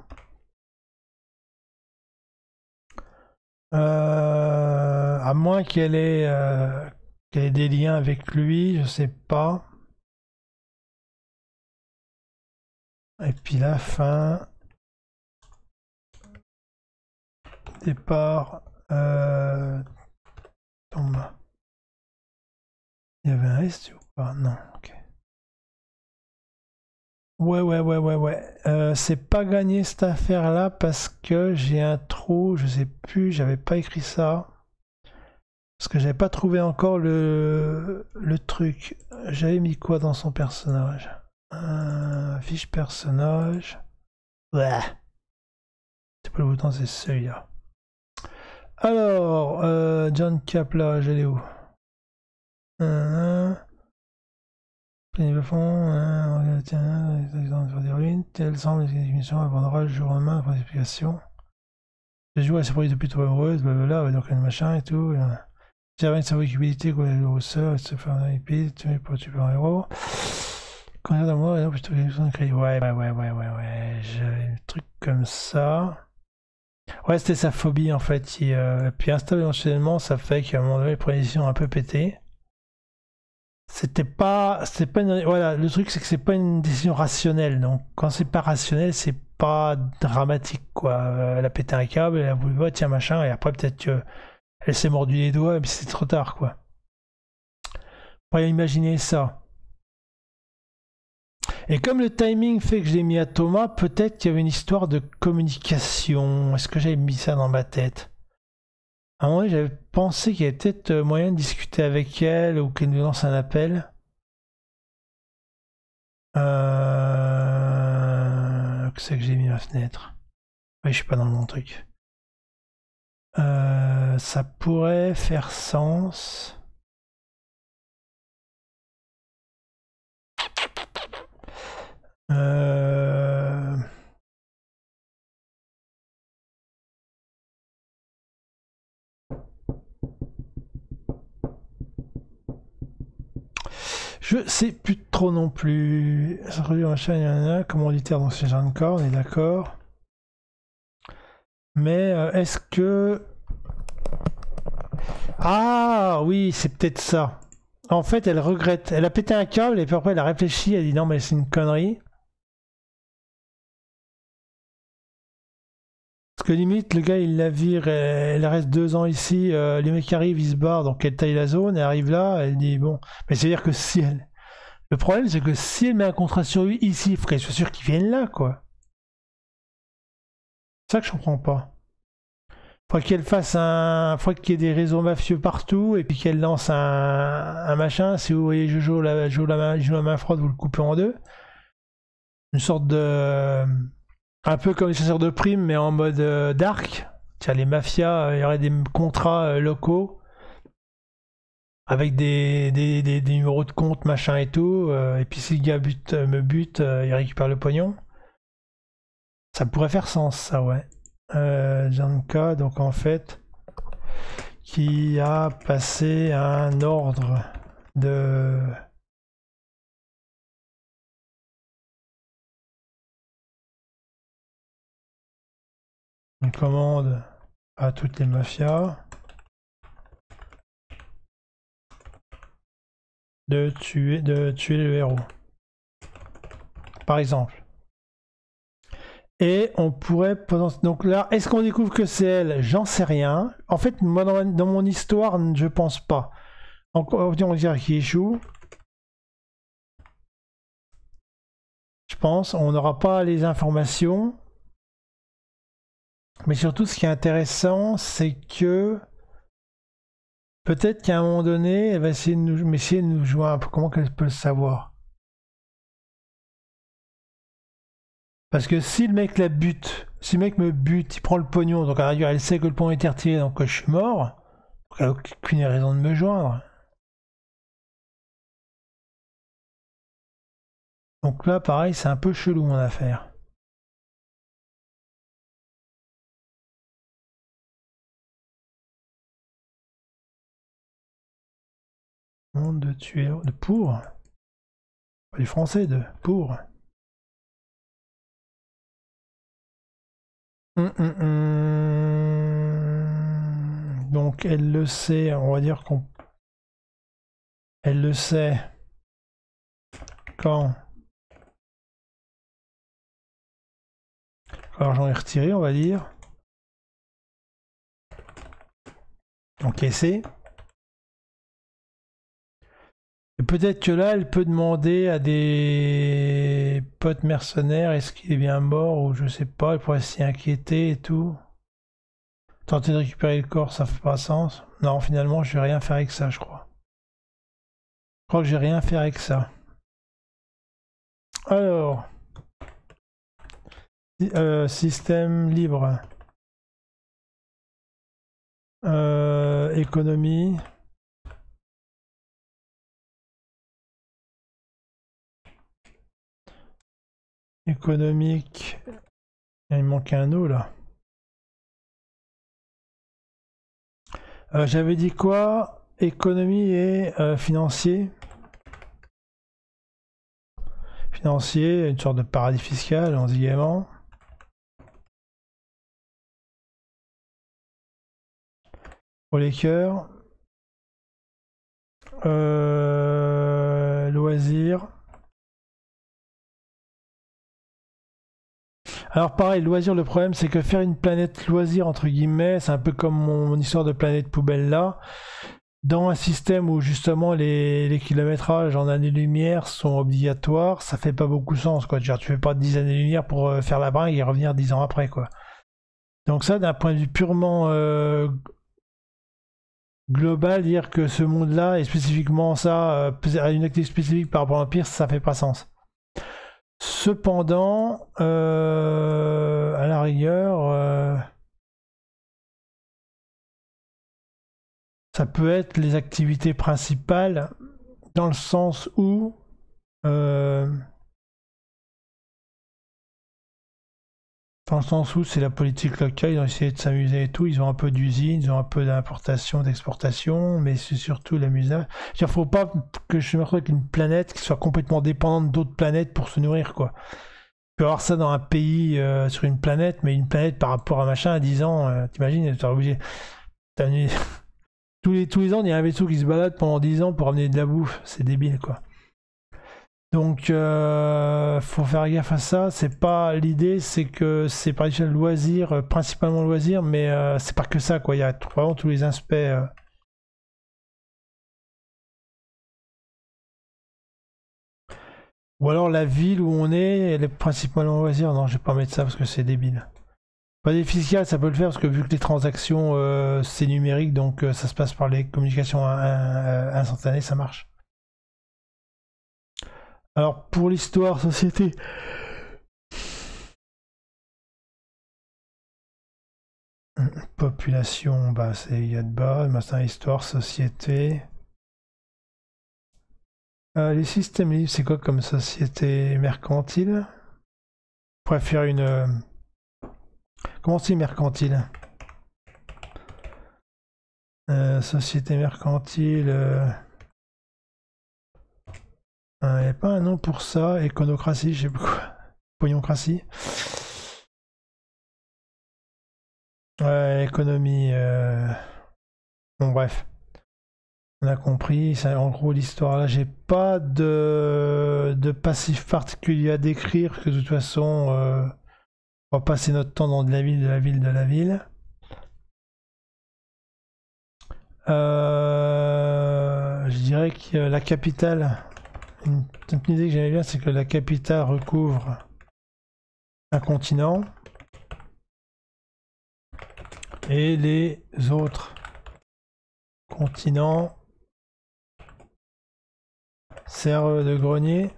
À moins qu'elle ait des liens avec lui, je sais pas. Et puis la fin. Départ. Tombe. Il y avait un reste ou pas? Non, ok. Ouais. C'est pas gagné cette affaire-là parce que j'ai un trou, je sais plus, j'avais pas écrit ça. Parce que j'avais pas trouvé encore le truc. J'avais mis quoi dans son personnage? Fiche personnage. Ouais. C'est pas le bouton, c'est celui-là. Alors, John Capla, j'allais où? Des ruines, telle semble les émissions abandonnera le jour au lendemain pour l'explication. Les joueurs se produisent depuis trop heureuses, blablabla, donc le machin et tout. J'avais sa visibilité, quoi, le hausseur, se faire un épée, tu mets pour super héros. Quand il y a dans moi, plutôt que les crédits. Ouais. J'ai un truc comme ça. Ouais, c'était sa phobie en fait. Puis installé éventuellement, ça fait qu'à un moment donné, les prévisions ont un peu pété. C'est pas voilà, le truc c'est que c'est pas une décision rationnelle. Donc quand c'est pas rationnel, c'est pas dramatique quoi. Elle a pété un câble, elle a voulu voir, tiens machin, et après peut-être que elle s'est mordu les doigts, et puis c'est trop tard quoi. On pourrait imaginer ça. Et comme le timing fait que je l'ai mis à Thomas, peut-être qu'il y avait une histoire de communication. Est-ce que j'avais mis ça dans ma tête? À un moment donné, j'avais pensé qu'il y avait peut-être moyen de discuter avec elle ou qu'elle nous lance un appel. Que c'est que j'ai mis à la fenêtre? Oui, je suis pas dans le bon truc. Ça pourrait faire sens. Je sais plus trop non plus. Ça produit machin, il y en a, commanditaire dans ces gens de corps, on est d'accord. Mais est-ce que... Ah oui, c'est peut-être ça. En fait, elle regrette. Elle a pété un câble et puis après elle a réfléchi, elle a dit non mais c'est une connerie. Parce que limite, le gars il la vire, elle reste 2 ans ici, les mecs arrivent, ils se barrent, donc elle taille la zone, elle arrive là, elle dit bon. Mais c'est-à-dire que si elle... Le problème c'est que si elle met un contrat sur lui ici, il faut qu'elle soit sûre qu'ils viennent là quoi. C'est ça que je comprends pas. Faut qu'elle fasse un. Faut qu'il y ait des réseaux mafieux partout et puis qu'elle lance un machin. Si vous voyez Jojo joue la main froide, vous le coupez en deux. Une sorte de. Un peu comme les chasseurs de primes, mais en mode dark. Tiens, les mafias, il y aurait des contrats locaux avec des numéros de compte, machin et tout, et puis si le gars me bute, il récupère le pognon. Ça pourrait faire sens, ça, ouais. Janka, donc en fait, qui a passé un ordre de... une commande à toutes les mafias de tuer le héros. Par exemple. Et on pourrait... Donc là, est-ce qu'on découvre que c'est elle? J'en sais rien. En fait, moi, dans mon histoire, je pense pas. Encore, on dirait qu'il échoue. Je pense. On n'aura pas les informations. Mais surtout, ce qui est intéressant, c'est que... peut-être qu'à un moment donné, elle va essayer de nous jouer un peu. Comment qu'elle peut le savoir? Parce que si le mec la bute, si le mec me bute, il prend le pognon, donc à la rigueur, elle sait que le pognon est retiré, donc que je suis mort, donc elle n'a aucune raison de me joindre. Donc là, pareil, c'est un peu chelou mon affaire. Monde de tuer, de pour. Pas du français, de pour. Donc elle le sait, on va dire qu'on... elle le sait quand l'argent est retiré, on va dire. Encaissé. Et peut-être que là, elle peut demander à des potes mercenaires est-ce qu'il est bien mort ou je sais pas, elle pourrait s'y inquiéter et tout. Tenter de récupérer le corps, ça fait pas sens. Non, finalement, je vais rien faire avec ça, je crois. Je crois que j'ai rien faire avec ça. Alors, système libre. Économie. Économique. Il manque un O là. J'avais dit quoi? Économie et financier. Financier, une sorte de paradis fiscal, on dit gaiement. Pour les cœurs. Loisirs. Alors pareil, loisir, le problème c'est que faire une planète loisir entre guillemets, c'est un peu comme mon histoire de planète poubelle là. Dans un système où justement les kilométrages en années-lumière sont obligatoires, ça fait pas beaucoup sens quoi. Genre, tu fais pas 10 années-lumière pour faire la bringue et revenir 10 ans après quoi. Donc ça, d'un point de vue purement global, dire que ce monde-là est spécifiquement ça, a une activité spécifique par rapport à l'Empire, ça fait pas sens. Cependant, à la rigueur, ça peut être les activités principales dans le sens où c'est la politique locale, ils ont essayé de s'amuser et tout, ils ont un peu d'usines, ils ont un peu d'importation, d'exportation, mais c'est surtout l'amusage. Il ne faut pas que je me retrouve avec une planète qui soit complètement dépendante d'autres planètes pour se nourrir, quoi. Tu peux avoir ça dans un pays, sur une planète, mais une planète par rapport à machin à 10 ans, t'imagines, t'es obligé. Tous les ans, il y a un vaisseau qui se balade pendant 10 ans pour amener de la bouffe, c'est débile, quoi. Donc, faut faire gaffe à ça. C'est pas l'idée, c'est que c'est par exemple loisir, principalement loisir, mais c'est pas que ça, quoi. Il y a vraiment tous les aspects. Ou alors la ville où on est, elle est principalement loisir. Non, je vais pas mettre ça parce que c'est débile. Pas des fiscales, ça peut le faire parce que vu que les transactions c'est numérique, donc ça se passe par les communications instantanées, ça marche. Alors pour l'histoire, société. Population, bah c'est il y a de bas, matin histoire, société. Les systèmes libres, c'est quoi comme société mercantile? On pourrait faire une... Comment c'est mercantile? Société mercantile... Il n'y a pas un nom pour ça, éconocratie, je sais pas quoi. Pognoncratie. Ouais, économie. Bon, bref. On a compris. En gros, l'histoire là, j'ai pas de passif particulier à décrire, parce que de toute façon, on va passer notre temps dans de la ville, de la ville, de la ville. Je dirais que la capitale, une idée que j'aimais bien, c'est que la capitale recouvre un continent et les autres continents servent de grenier.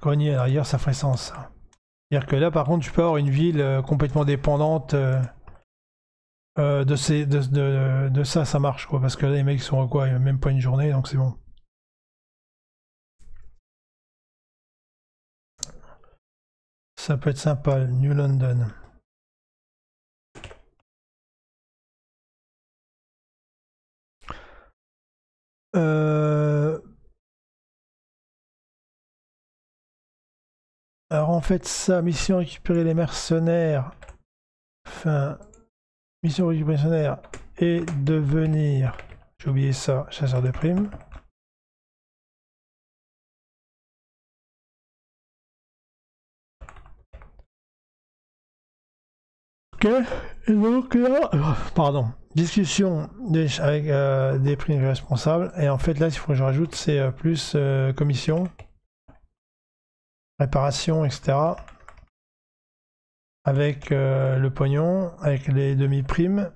Grenier, à l'ailleurs, ça ferait sens. C'est-à-dire que là, par contre, tu peux avoir une ville complètement dépendante de ça, ça marche, quoi. Parce que là, les mecs sont quoi, il y a même pas une journée, donc c'est bon. Ça peut être sympa, New London. Alors en fait, ça, mission récupérer les mercenaires. Enfin, mission récupérer les mercenaires et devenir, j'ai oublié ça, chasseur de primes. Ok, et donc là, pardon, discussion avec des primes responsables. Et en fait, là, il faut que je rajoute, c'est plus commission, réparation, etc. Avec le pognon, avec les demi-primes.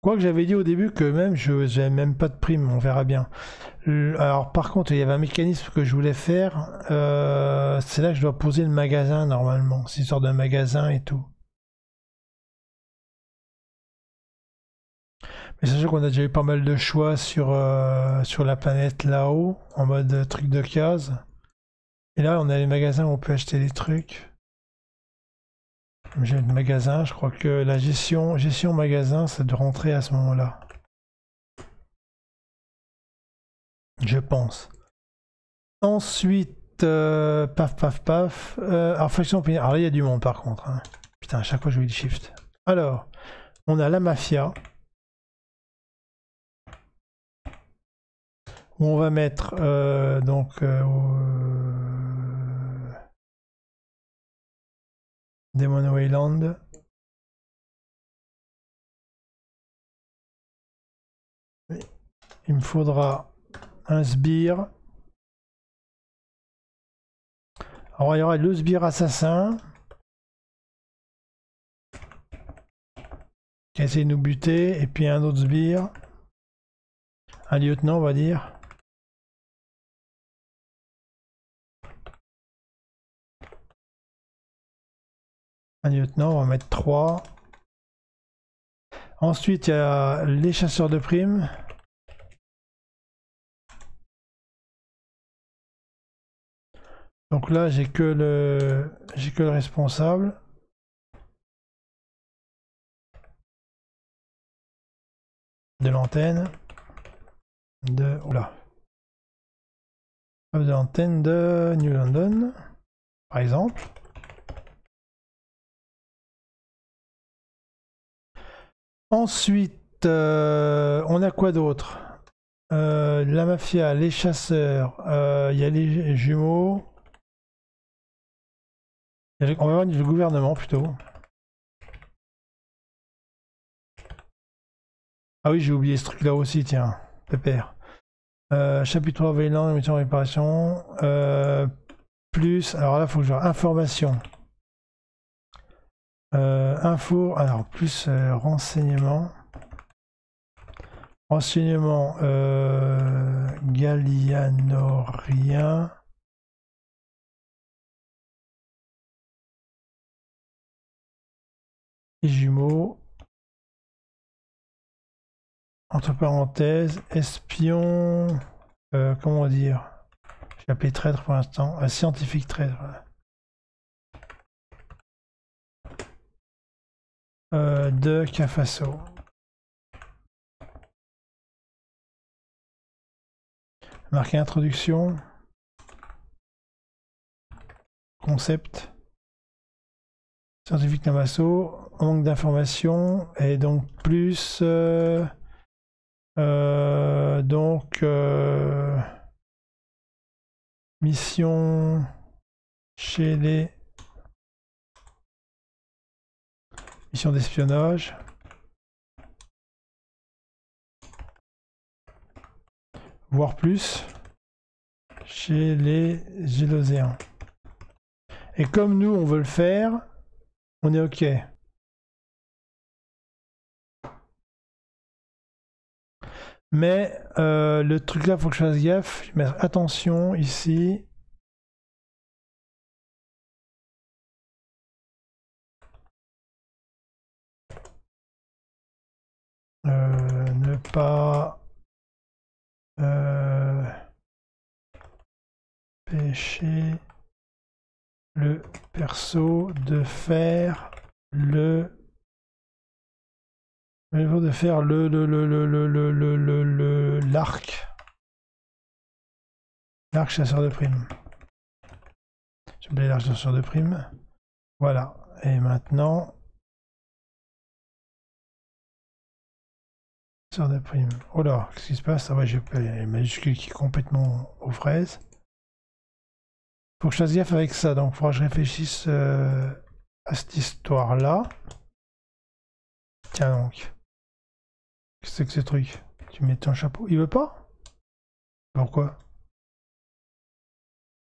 Quoique j'avais dit au début que même je n'avais même pas de prime, on verra bien. Alors par contre, il y avait un mécanisme que je voulais faire. C'est là que je dois poser le magasin normalement. C'est une sorte de magasin et tout. Mais sachant qu'on a déjà eu pas mal de choix sur la planète là-haut, en mode truc de case. Et là, on a les magasins où on peut acheter des trucs. J'ai le magasin, je crois que la gestion magasin, ça doit rentrer à ce moment-là. Je pense. Ensuite, paf, paf, paf. Alors, faction opinion. Alors là, il y a du monde par contre. Hein. Putain, à chaque fois, je vais du shift. Alors, on a la mafia. Où on va mettre donc Demon Wayland. Il me faudra un sbire. Alors, il y aura le sbire assassin. Qui a essayé de nous buter. Et puis un autre sbire. Un lieutenant, on va dire. Un lieutenant, on va mettre 3. Ensuite, il y a les chasseurs de primes. Donc là, j'ai que le responsable. De l'antenne. Oula. De l'antenne de New London, par exemple. Ensuite, on a quoi d'autre? La mafia, les chasseurs, il y a les jumeaux. On va voir le gouvernement plutôt. Ah oui, j'ai oublié ce truc là aussi, tiens, pépère. Chapitre 3, Veiland, mission réparation. Plus, alors là, il faut que je vois information. Info, alors plus renseignement. Renseignement gallianorien. les jumeaux. Entre parenthèses, espion, comment dire, je vais appeler traître pour l'instant, un scientifique traître. De Cafaso. Marquer introduction, concept, scientifique Navasso, manque d'informations, et donc plus, mission chez les missions d'espionnage. Voire plus chez les Géloséens. Et comme nous on veut le faire, on est OK. Mais le truc là, faut que je fasse gaffe. Je vais mettre attention ici. Ne pas pêcher le perso de faire l'arc chasseur de primes. J'ai oublié l'arc chasseur de primes. Voilà. Et maintenant chasseur de primes. Oh là, qu'est-ce qui se passe? Ah ouais, j'ai une majuscule qui est complètement aux fraises. Faut que je fasse gaffe avec ça, donc il faudra que je réfléchisse à cette histoire-là. Tiens donc. Qu'est-ce que c'est que ce truc? Tu mets ton chapeau. Il veut pas? Pourquoi?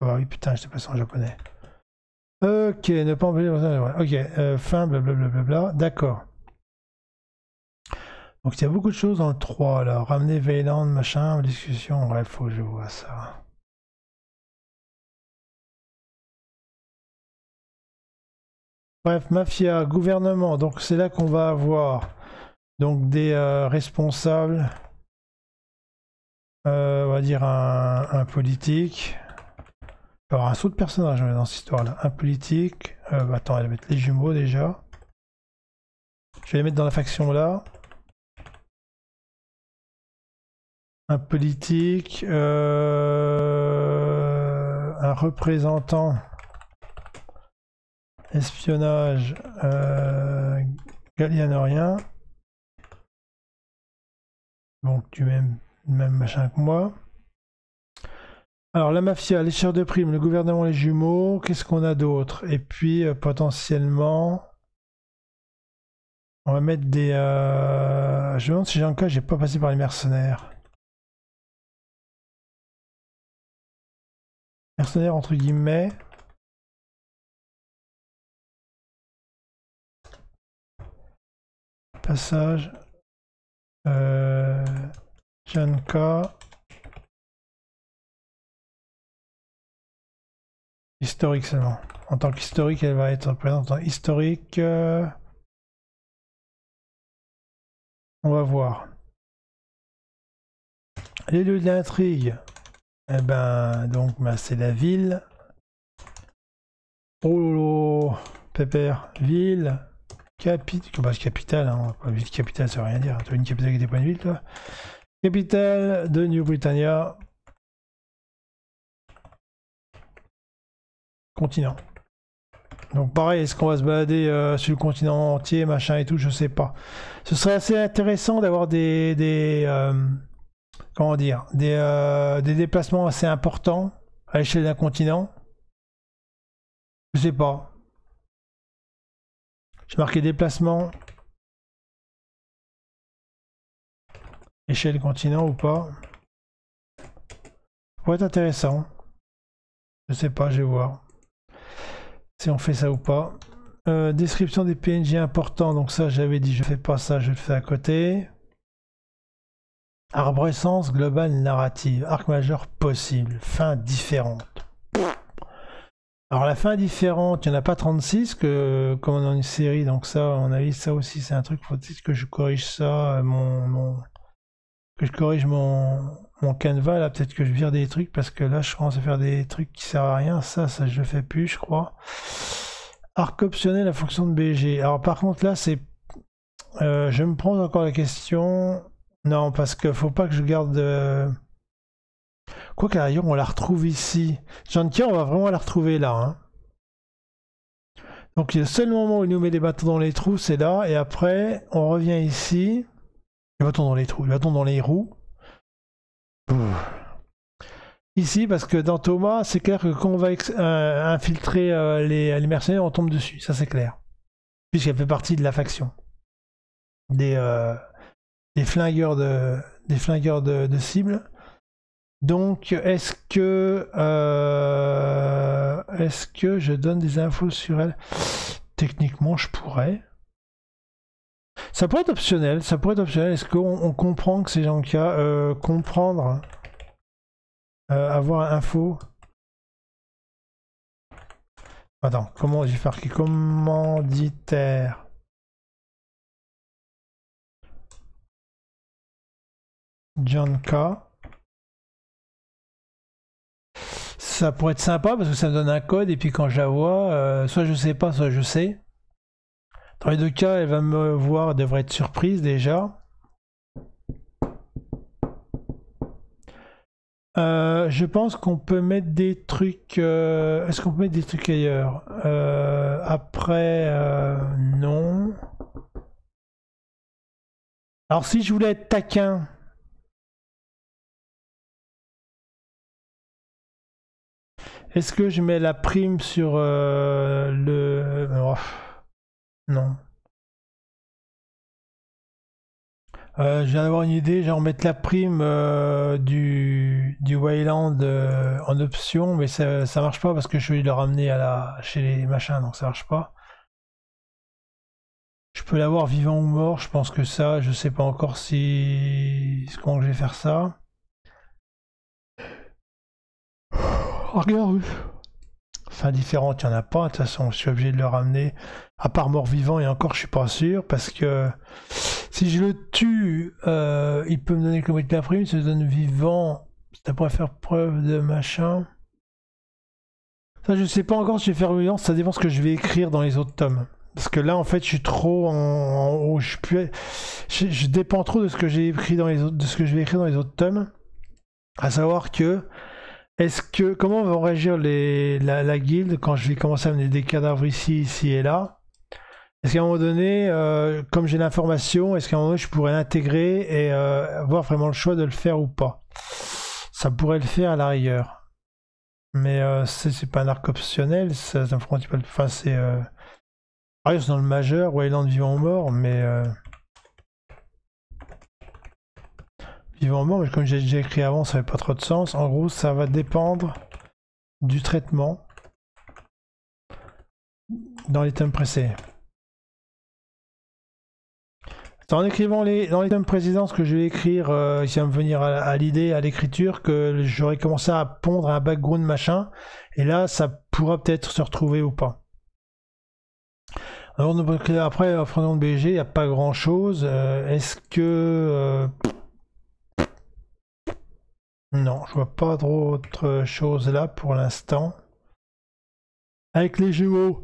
Ah oui, putain, je t'ai passé en japonais. Ok, ne pas embêter. Ok, fin, blablabla. D'accord. Donc il y a beaucoup de choses dans le 3 là. Ramener Veiland, machin, discussion. Bref, faut que je vois ça. Bref, mafia, gouvernement. Donc c'est là qu'on va avoir donc des responsables. On va dire un politique. Il y aura un saut de personnage dans cette histoire-là. Un politique. Attends, elle va mettre les jumeaux déjà. Je vais les mettre dans la faction là. Un politique. Un représentant. Espionnage. Gallianorien. Donc du même machin que moi. Alors la mafia, les chasseurs de primes, le gouvernement, les jumeaux, qu'est-ce qu'on a d'autre? Et puis potentiellement, on va mettre des... Je me demande si j'ai un cas, j'ai pas passé par les mercenaires. Mercenaires entre guillemets. Passage. Janka. Historique seulement. En tant qu'historique, elle va être présente en historique. On va voir. Les lieux de l'intrigue. Eh ben, donc, c'est la ville. Oh lolo, pépère. Ville. Capitale, hein. Ville capitale, ça veut rien dire. Tu as une capitale avec des points de ville, toi. Capitale de New Britannia. Continent. Donc pareil, est-ce qu'on va se balader sur le continent entier, machin et tout, je sais pas. Ce serait assez intéressant d'avoir comment dire, des déplacements assez importants à l'échelle d'un continent. Je sais pas. J'ai marqué déplacement. Échelle continent ou pas. Ça pourrait être intéressant. Je sais pas, je vais voir. Si on fait ça ou pas. Description des PNJ importants, donc ça j'avais dit je fais pas ça, je le fais à côté. Arborescence globale narrative, arc majeur possible, fin différente. Alors la fin est différente, il n'y en a pas 36 que, comme dans une série, donc ça, à mon avis, ça aussi c'est un truc, faut peut-être que je corrige ça, que je corrige mon canevas, là, peut-être que je vire des trucs, parce que là, je commence à faire des trucs qui servent à rien, ça je le fais plus, je crois. Arc optionnel, la fonction de BG. Alors par contre, là, c'est... je me prends encore la question... Non, parce que faut pas que je garde... Quoi qu'à l'ailleurs, on la retrouve ici. Jantia, on va vraiment la retrouver là. Hein. Donc le seul moment où il nous met des bâtons dans les trous, c'est là. Et après, on revient ici. Les bâtons dans les trous, les bâtons dans les roues. Ici, parce que dans Thomas, c'est clair que quand on va infiltrer les mercenaires, on tombe dessus. Ça, c'est clair. Puisqu'elle fait partie de la faction. Des flingueurs de cible. Donc, est-ce que je donne des infos sur elle? Techniquement, je pourrais. Ça pourrait être optionnel. Ça pourrait être optionnel. Est-ce qu'on comprend que ces gens-là comprendre, avoir info? Attends, comment j'ai fait commanditaire? John K. Ça pourrait être sympa parce que ça me donne un code et puis quand je la vois, soit je sais pas, soit je sais. Dans les deux cas, elle va me voir, elle devrait être surprise déjà. Je pense qu'on peut mettre des trucs... Est-ce qu'on peut mettre des trucs ailleurs? Après, non. Alors si je voulais être taquin... Est-ce que je mets la prime sur le... Oh, non. Je viens d'avoir une idée, genre mettre la prime du Wayland en option, mais ça marche pas parce que je vais le ramener chez les machins, donc ça marche pas. Je peux l'avoir vivant ou mort, je pense que ça, je sais pas encore comment je vais faire ça. Oh, regarde. Fin différente, il n'y en a pas, de toute façon, je suis obligé de le ramener. À part mort-vivant, et encore, je suis pas sûr, parce que si je le tue, il peut me donner le commodité de la prime, si je le donne vivant, ça pourrait faire preuve de machin. Ça, je sais pas encore si je vais faire violence, ça dépend de ce que je vais écrire dans les autres tomes. Parce que là, en fait, je suis trop en haut, je dépends trop de ce que j'ai écrit dans les autres, de ce que je vais écrire dans les autres tomes. À savoir que comment vont réagir la guilde quand je vais commencer à amener des cadavres ici et là? Est-ce qu'à un moment donné, comme j'ai l'information, est-ce qu'à un moment donné je pourrais l'intégrer et avoir vraiment le choix de le faire ou pas? Ça pourrait le faire à la rigueur. Mais c'est pas un arc optionnel, ça me fera un petit peu... Enfin, c'est... c'est dans le majeur, Wayland vivant ou mort, mais... Vivant ou mort, mais comme j'ai déjà écrit avant, ça n'avait pas trop de sens. En gros, ça va dépendre du traitement dans les tomes précédents. C'est en écrivant dans les tomes précédents ce que je vais écrire, qui va me venir à l'idée, à l'écriture, que j'aurais commencé à pondre un background machin, et là, ça pourra peut-être se retrouver ou pas. Alors, après, en prenant le BG, il n'y a pas grand-chose. Est-ce que... Non, je vois pas d'autre chose là pour l'instant. Avec les jumeaux.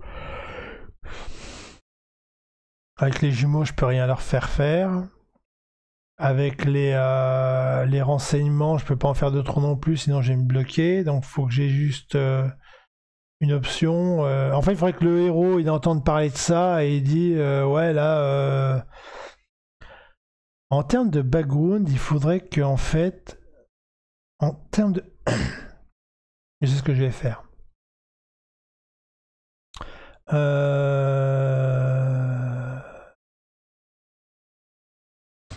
Avec les jumeaux, je peux rien leur faire. Avec les renseignements, je peux pas en faire de trop non plus, sinon je vais me bloquer. Donc il faut que j'ai juste une option. En fait, il faudrait que le héros il entende parler de ça et il dit ouais là. En termes de background, il faudrait que en fait. En termes de... Je sais ce que je vais faire. Je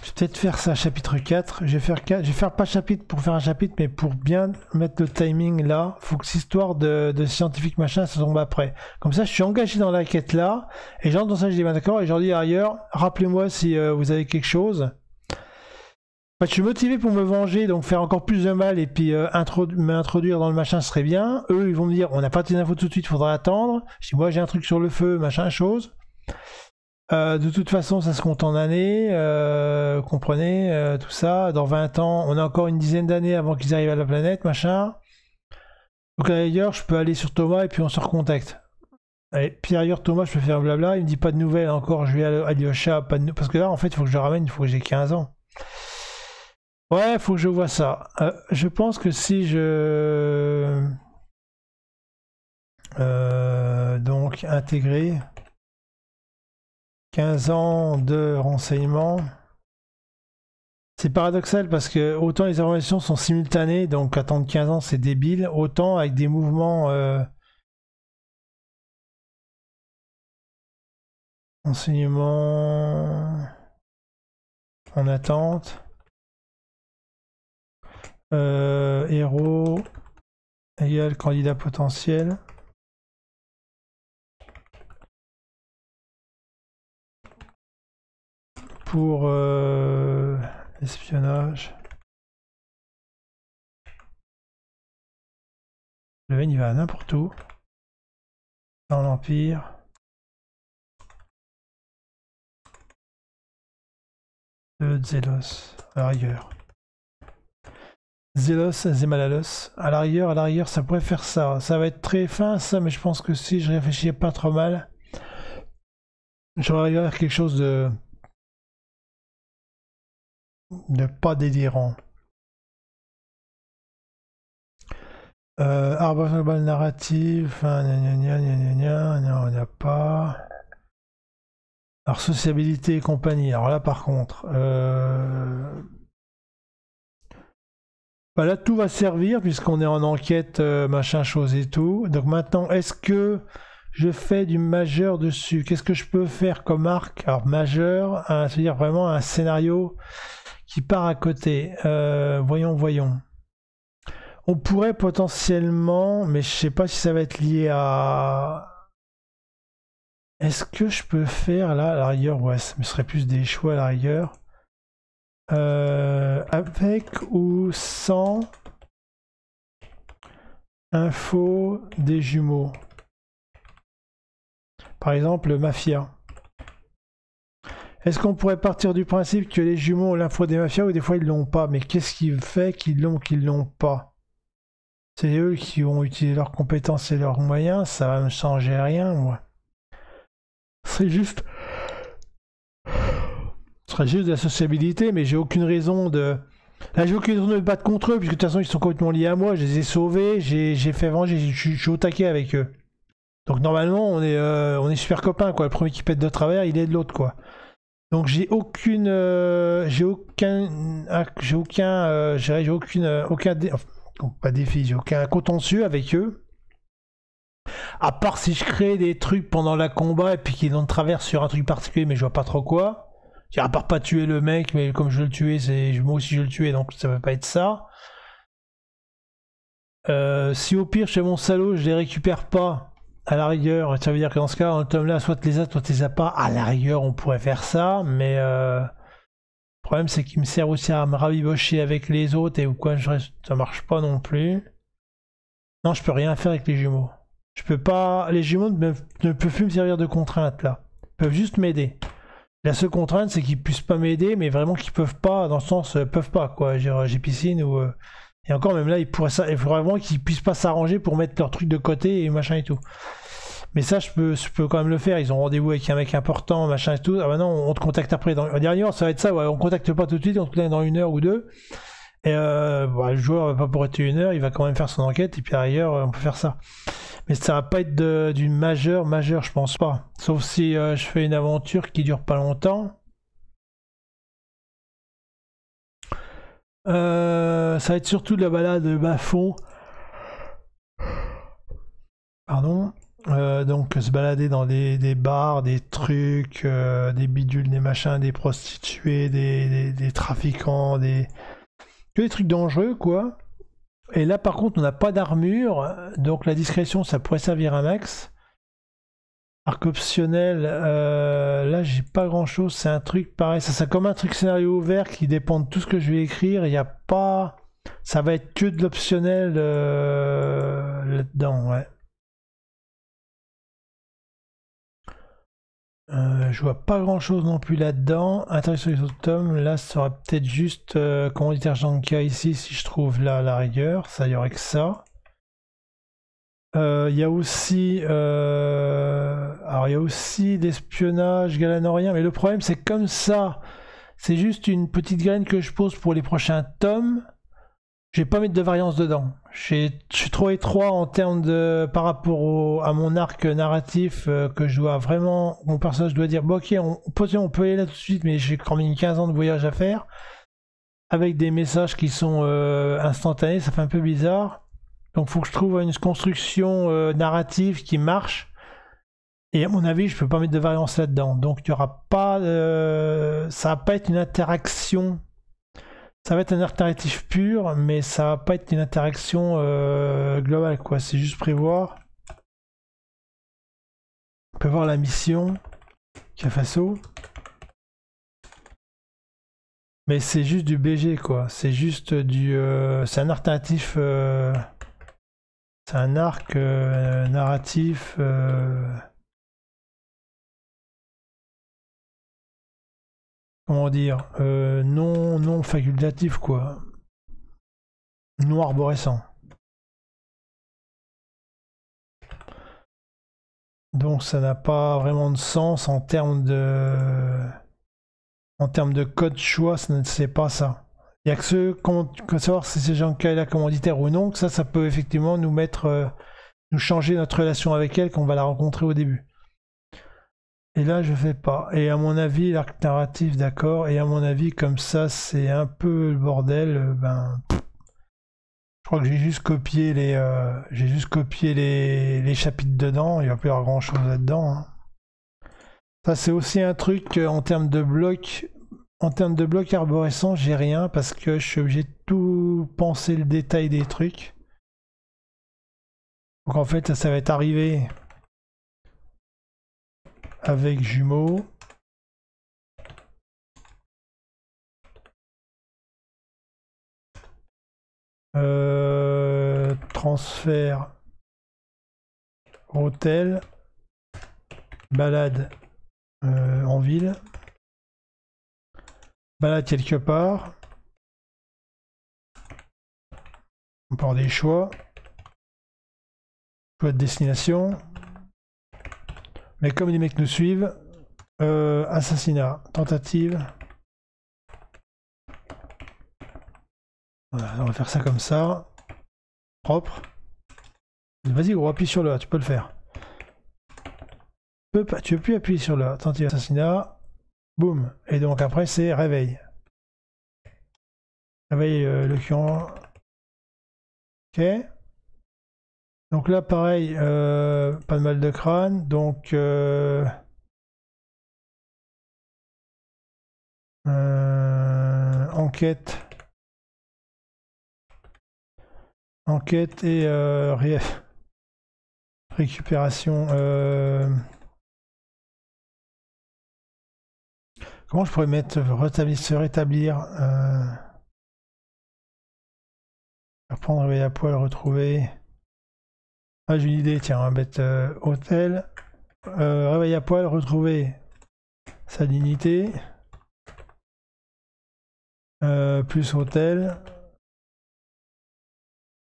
vais peut-être faire ça, chapitre 4. Je vais faire pas chapitre pour faire un chapitre, mais pour bien mettre le timing là. Faut que cette histoire de scientifique machin, ça tombe après. Comme ça, je suis engagé dans la quête là. Et j'entre dans ça, je dis, ben d'accord, et je leur dis ailleurs, rappelez-moi si vous avez quelque chose. Enfin, je suis motivé pour me venger, donc faire encore plus de mal et puis m'introduire dans le machin serait bien. Eux, ils vont me dire, on n'a pas tes infos tout de suite, faudra attendre. Je dis, moi j'ai un truc sur le feu, machin, chose. De toute façon, ça se compte en années, comprenez, tout ça. Dans 20 ans, on a encore une dizaine d'années avant qu'ils arrivent à la planète, machin. Donc d'ailleurs, je peux aller sur Thomas et puis on se recontacte. Allez, puis ailleurs, Thomas, je peux faire blabla, il me dit pas de nouvelles encore, je vais à Lyosha, pas de parce que là, en fait, il faut que je le ramène, il faut que j'ai 15 ans. Ouais, faut que je vois ça. Je pense que si je... donc, intégrer 15 ans de renseignement. C'est paradoxal parce que autant les informations sont simultanées, donc attendre 15 ans c'est débile, autant avec des mouvements enseignement en attente, héros égale candidat potentiel. Pour espionnage. Le Vayne il va à n'importe où. Dans l'Empire. De Zélos, à la rigueur. Zélos, Zemalalos. À la rigueur, ça pourrait faire ça. Ça va être très fin ça, mais je pense que si je réfléchis pas trop mal, j'aurais arrivé à faire quelque chose de pas délirant. Arbre global narratif, non, il n'y a pas. Alors, sociabilité et compagnie. Alors là, par contre, bah là, tout va servir puisqu'on est en enquête, machin, chose et tout. Donc maintenant, est-ce que je fais du majeur dessus? Qu'est-ce que je peux faire comme arc? Alors, majeur, c'est-à-dire vraiment un scénario qui part à côté. Voyons. On pourrait potentiellement, mais je sais pas si ça va être lié à... Est-ce que je peux faire là, à la rigueur, ouais, ça me serait plus des choix à la rigueur. Avec ou sans info des jumeaux. Par exemple, Mafia. Est-ce qu'on pourrait partir du principe que les jumeaux ont l'info des mafias ou des fois ils l'ont pas? Mais qu'est-ce qui fait qu'ils l'ont ou qu'ils l'ont pas? C'est eux qui ont utilisé leurs compétences et leurs moyens, ça va me changer rien, moi. C'est juste... Ce serait juste de la sociabilité, mais j'ai aucune raison de... Là, j'ai aucune raison de me battre contre eux, puisque de toute façon, ils sont complètement liés à moi, je les ai sauvés, j'ai fait venger, je suis au taquet avec eux. Donc normalement, on est super copains, quoi. Le premier qui pète de travers, il est de l'autre, quoi. Donc j'ai aucune... j'ai aucun... pas défi, j'ai aucun contentieux avec eux. À part si je crée des trucs pendant la combat et puis qu'ils ont de travers sur un truc particulier, mais je vois pas trop quoi. À part pas tuer le mec, mais comme je veux le tuer, moi aussi je veux le tuer, donc ça va pas être ça. Si au pire, chez mon salaud, je les récupère pas, à la rigueur, ça veut dire que dans ce cas, un tome là, soit tu les as, soit tu les as pas. À la rigueur, on pourrait faire ça, mais le problème c'est qu'il me sert aussi à me rabibocher avec les autres et ou quoi, ça marche pas non plus. Non, je peux rien faire avec les jumeaux. Je peux pas. Les jumeaux ne peuvent plus me servir de contrainte là. Ils peuvent juste m'aider. La seule contrainte, c'est qu'ils puissent pas m'aider, mais vraiment qu'ils peuvent pas, dans le sens, peuvent pas, quoi. J'ai piscine ou... Et encore, même là, il faudrait vraiment qu'ils puissent pas s'arranger pour mettre leur truc de côté et machin et tout. Mais ça, je peux quand même le faire. Ils ont rendez-vous avec un mec important, machin et tout. Ah bah non, on te contacte après. Dans la dernière, ça va être ça, ouais. On contacte pas tout de suite, on te contacte dans 1 heure ou 2. Et bah, le joueur va pas pour être 1 heure, il va quand même faire son enquête, et puis ailleurs, on peut faire ça. Mais ça va pas être du majeur, je pense pas. Sauf si je fais une aventure qui dure pas longtemps. Ça va être surtout de la balade bas-fond. Pardon. Donc se balader dans des bars, des trucs, des bidules, des machins, des prostituées, des trafiquants, que des trucs dangereux, quoi. Et là, par contre, on n'a pas d'armure, donc la discrétion, ça pourrait servir un max. Arc optionnel, là j'ai pas grand chose, c'est un truc pareil, ça c'est comme un truc scénario ouvert qui dépend de tout ce que je vais écrire, il n'y a pas... Ça va être que de l'optionnel là-dedans, ouais. Je vois pas grand chose non plus là-dedans. Interaction sur les autres tomes, là ça sera peut-être juste commanditaire Janka ici si je trouve là à la rigueur, ça y aurait que ça. Il y a aussi alors il y a aussi l'espionnage galanorien, mais le problème c'est que comme ça, c'est juste une petite graine que je pose pour les prochains tomes. Je vais pas mettre de variance dedans. Je suis trop étroit en termes de par rapport à mon arc narratif que je dois vraiment, mon personnage doit dire bon ok on peut aller là tout de suite, mais j'ai quand même une 15 ans de voyage à faire avec des messages qui sont instantanés, ça fait un peu bizarre. Donc faut que je trouve une construction narrative qui marche. Et à mon avis, je peux pas mettre de variance là-dedans. Donc il y aura pas, ça va pas être une interaction. Ça va être un alternatif pur, mais ça va pas être une interaction globale, quoi. C'est juste prévoir. On peut voir la mission qui a faso. Mais c'est juste du BG, quoi. C'est juste du. C'est un alternatif. C'est un arc narratif. Comment dire, non facultatif, quoi. Non arborescent. Donc ça n'a pas vraiment de sens en termes de code choix, c'est pas ça. Il n'y a que ceux qui savoir si ces gens qui la commanditaire ou non, que ça peut effectivement nous mettre, nous changer notre relation avec elle, qu'on va la rencontrer au début. Et là, je fais pas. Et à mon avis, l'arc narratif, d'accord. Et à mon avis, comme ça, c'est un peu le bordel. Je crois que j'ai juste copié les chapitres dedans. Il va pas y avoir grand chose là-dedans. Hein. Ça, c'est aussi un truc en termes de blocs. En termes de blocs arborescents, j'ai rien parce que je suis obligé de tout penser le détail des trucs. Donc en fait, ça va être arrivé avec jumeaux. Transfert hôtel, balade en ville, balade quelque part, on peut avoir des choix de destination, mais comme les mecs nous suivent, assassinat, tentative, voilà, on va faire ça comme ça, propre. Vas-y gros, appuie sur le A, tu peux le faire. Tu peux plus appuyer sur le A, tentative assassinat, boum, et donc après c'est réveil. Réveil le client. Ok. Donc là pareil, pas de mal de crâne, donc enquête. Enquête et récupération. Comment je pourrais mettre se rétablir reprendre, réveiller à poil, retrouver. Ah, j'ai une idée, tiens, on va mettre hôtel. Réveiller à poil, retrouver sa dignité. Plus hôtel.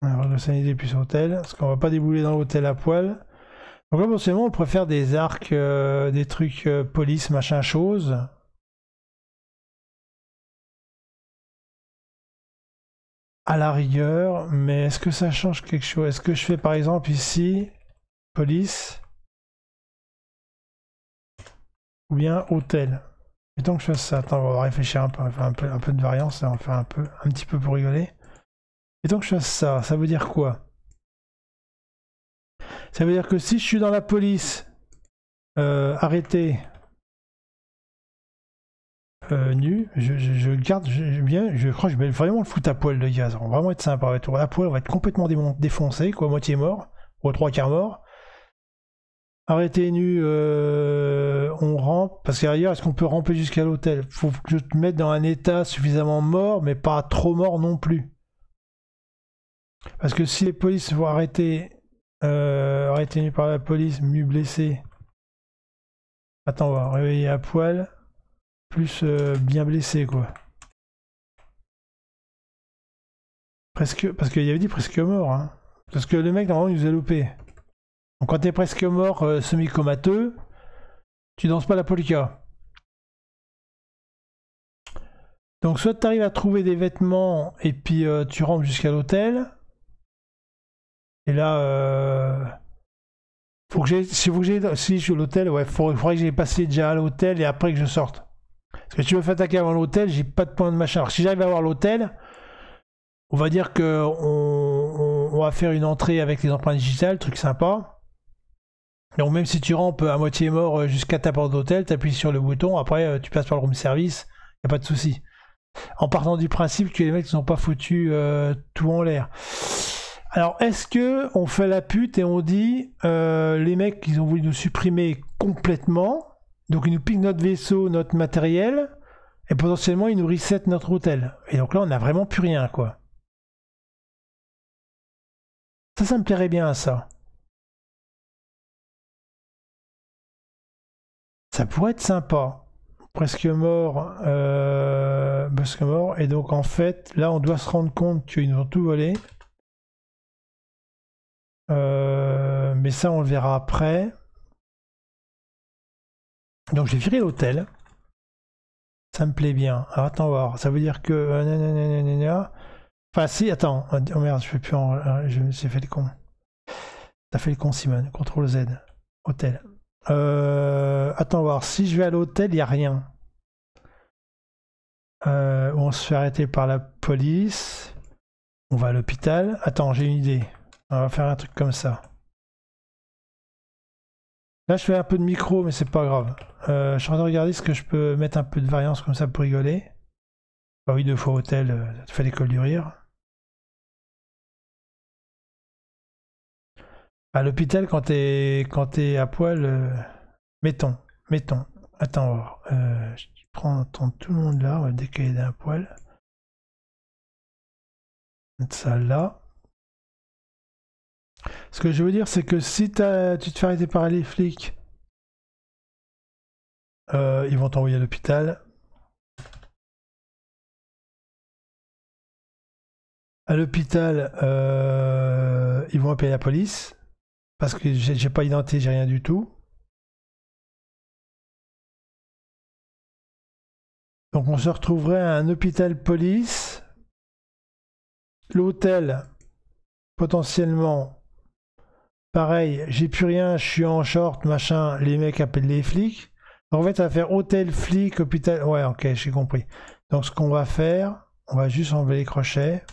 Sa dignité plus hôtel. Parce qu'on va pas débouler dans l'hôtel à poil. Donc là, potentiellement, on pourrait faire des arcs, des trucs police, machin chose. À la rigueur, mais est-ce que ça change quelque chose? Est-ce que je fais par exemple ici, police, ou bien hôtel? Mettons que je fasse ça. Attends, on va réfléchir un peu, on va faire un peu de variance, on va faire un petit peu pour rigoler. Mettons que je fasse ça, ça veut dire quoi? Ça veut dire que si je suis dans la police, arrêté, nu, je garde, je crois que je vais vraiment le foutre à poil le gaz. On va vraiment être sympa. À poil, on va être complètement défoncé, quoi, moitié mort, ou trois quarts mort. Arrêté nu, on rampe. Parce qu'ailleurs, est-ce qu'on peut ramper jusqu'à l'hôtel? Faut que je te mette dans un état suffisamment mort, mais pas trop mort non plus. Parce que si les polices vont arrêter nu par la police, mu blessé. Attends, on va réveiller à poil. Plus bien blessé, quoi. Presque. Parce qu'il avait dit presque mort, hein. Parce que le mec, normalement, il nous a loupé. Donc quand t'es presque mort, semi-comateux, tu danses pas la polka. Donc soit tu arrives à trouver des vêtements et puis tu rentres jusqu'à l'hôtel. Et là, faut que j'ai, si je suis à l'hôtel, ouais, faudrait que j'ai passé déjà à l'hôtel et après que je sorte. Parce que si tu me fais attaquer avant l'hôtel, j'ai pas de point de machin. Alors si j'arrive à avoir l'hôtel, on va dire que on va faire une entrée avec les empreintes digitales, truc sympa. Donc même si tu rampes à moitié mort jusqu'à ta porte d'hôtel, tu appuies sur le bouton, après tu passes par le room service, y a pas de souci. En partant du principe que les mecs ne sont pas foutus tout en l'air. Alors est-ce que on fait la pute et on dit les mecs ils ont voulu nous supprimer complètement, donc ils nous piquent notre vaisseau, notre matériel, et potentiellement ils nous resettent notre hôtel. Et donc là on n'a vraiment plus rien, quoi. Ça me plairait bien, ça. Ça pourrait être sympa. Presque mort, et donc en fait, là on doit se rendre compte qu'ils nous ont tout volé. Mais ça on le verra après. Donc j'ai viré l'hôtel. Ça me plaît bien. Alors attends voir, ça veut dire que... Enfin si, attends. Oh merde, je fais plus en... J'ai fait le con. T'as fait le con, Simone. CTRL Z. Hôtel. Attends voir, si je vais à l'hôtel, il n'y a rien. On se fait arrêter par la police. On va à l'hôpital. Attends, j'ai une idée. On va faire un truc comme ça. Là, je fais un peu de micro, mais c'est pas grave. Je suis en train de regarder ce que je peux mettre un peu de variance comme ça pour rigoler. Bah oui, 2 fois hôtel, ça te fait l'école du rire. À l'hôpital, quand t'es à poil, mettons. Attends, je prends tout le monde là, on va décaler d'un poil. Mettre ça là. Ce que je veux dire, c'est que si tu te fais arrêter par les flics, ils vont t'envoyer à l'hôpital. À l'hôpital, ils vont appeler la police. Parce que j'ai pas identité, j'ai rien du tout. Donc on se retrouverait à un hôpital police. L'hôtel, potentiellement, pareil, j'ai plus rien, je suis en short, machin, les mecs appellent les flics. Donc en fait, ça va faire hôtel, flic, hôpital. Ouais, ok, j'ai compris. Donc ce qu'on va faire, on va juste enlever les crochets.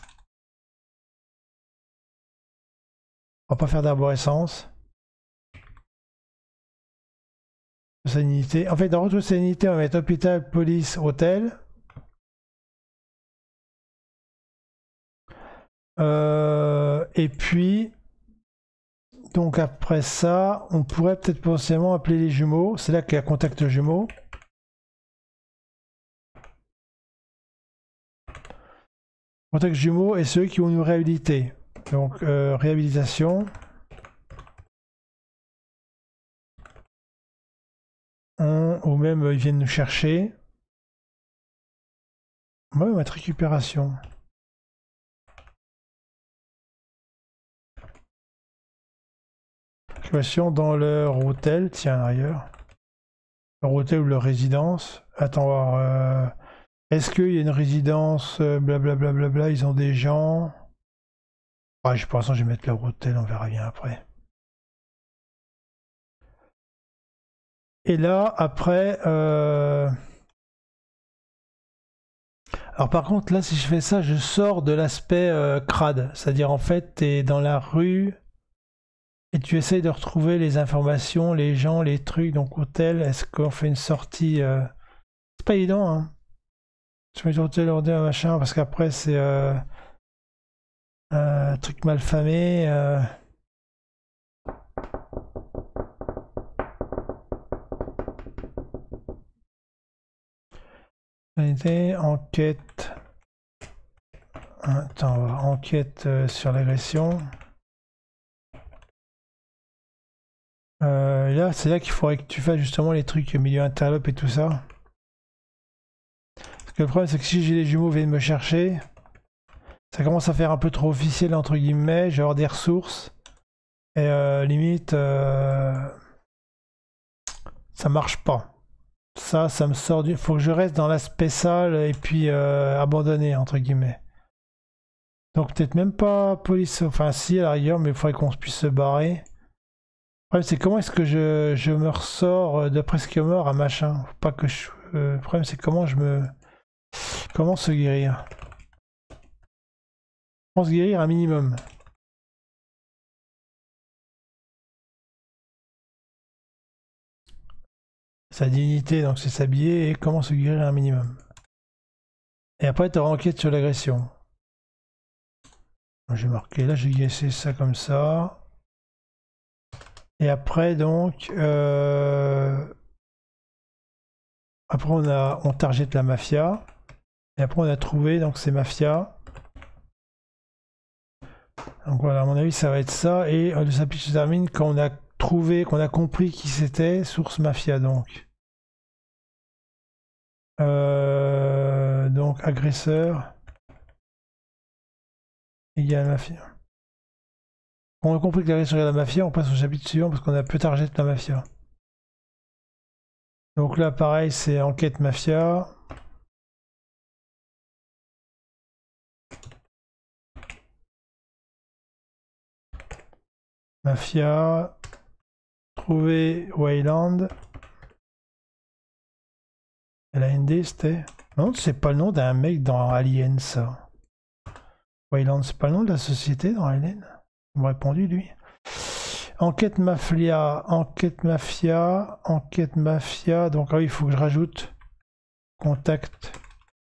On va pas faire d'arborescence. Sanité. En fait, dans votre sanité, on va mettre hôpital, police, hôtel. Et puis, donc après ça, on pourrait peut-être potentiellement appeler les jumeaux. C'est là qu'il y a contact jumeaux. Contact jumeaux et ceux qui vont nous réhabiliter. Donc réhabilitation. Ou même ils viennent nous chercher. Moi, on va mettre récupération. Récupération dans leur hôtel, tiens ailleurs. Leur hôtel ou leur résidence. Attends, voir. Est-ce qu'il y a une résidence, blablabla, bla, ils ont des gens. Ah, pour l'instant, je vais mettre leur hôtel, on verra bien après. Et là, après... Alors par contre, là, si je fais ça, je sors de l'aspect crade. C'est-à-dire, en fait, tu es dans la rue et tu essayes de retrouver les informations, les gens, les trucs. Donc, hôtel, est-ce qu'on fait une sortie C'est pas évident, hein. Je mets hôtel, machin, parce qu'après, c'est... truc malfamé. Enquête. Attends, on va enquête sur l'agression. Là, c'est là qu'il faudrait que tu fasses justement les trucs milieu interlope et tout ça. Parce que le problème, c'est que si j'ai les jumeaux viennent me chercher, ça commence à faire un peu trop officiel entre guillemets. Je vais avoir des ressources et limite, ça marche pas. Ça me sort du. Faut que je reste dans l'aspect sale et puis abandonné entre guillemets. Donc peut-être même pas police. Enfin si à la rigueur, mais il faudrait qu'on puisse se barrer. Le problème c'est comment est-ce que je me ressors de presque mort à machin. Faut pas que je. Le problème c'est comment je me. Comment se guérir. Je pense guérir un minimum. Sa dignité, donc c'est s'habiller et comment se guérir un minimum. Et après tu auras enquête sur l'agression. J'ai marqué là, j'ai laissé ça comme ça. Et après donc après on target la mafia. Et après on a trouvé donc ces mafias. Donc voilà, à mon avis ça va être ça. Et le chapitre se termine quand on a trouvé, qu'on a compris qui c'était, source mafia donc. Donc agresseur égale mafia. Quand on a compris que l'agresseur est la mafia, on passe au chapitre suivant parce qu'on a peu target la mafia. Donc là pareil c'est enquête mafia. Mafia. Trouver Wayland. LAND c'était. Non, c'est pas le nom d'un mec dans Alien ça. Wayland, c'est pas le nom de la société dans Alien. Il m'a répondu lui. Enquête mafia, enquête mafia, enquête mafia. Donc ah oui, il faut que je rajoute contact.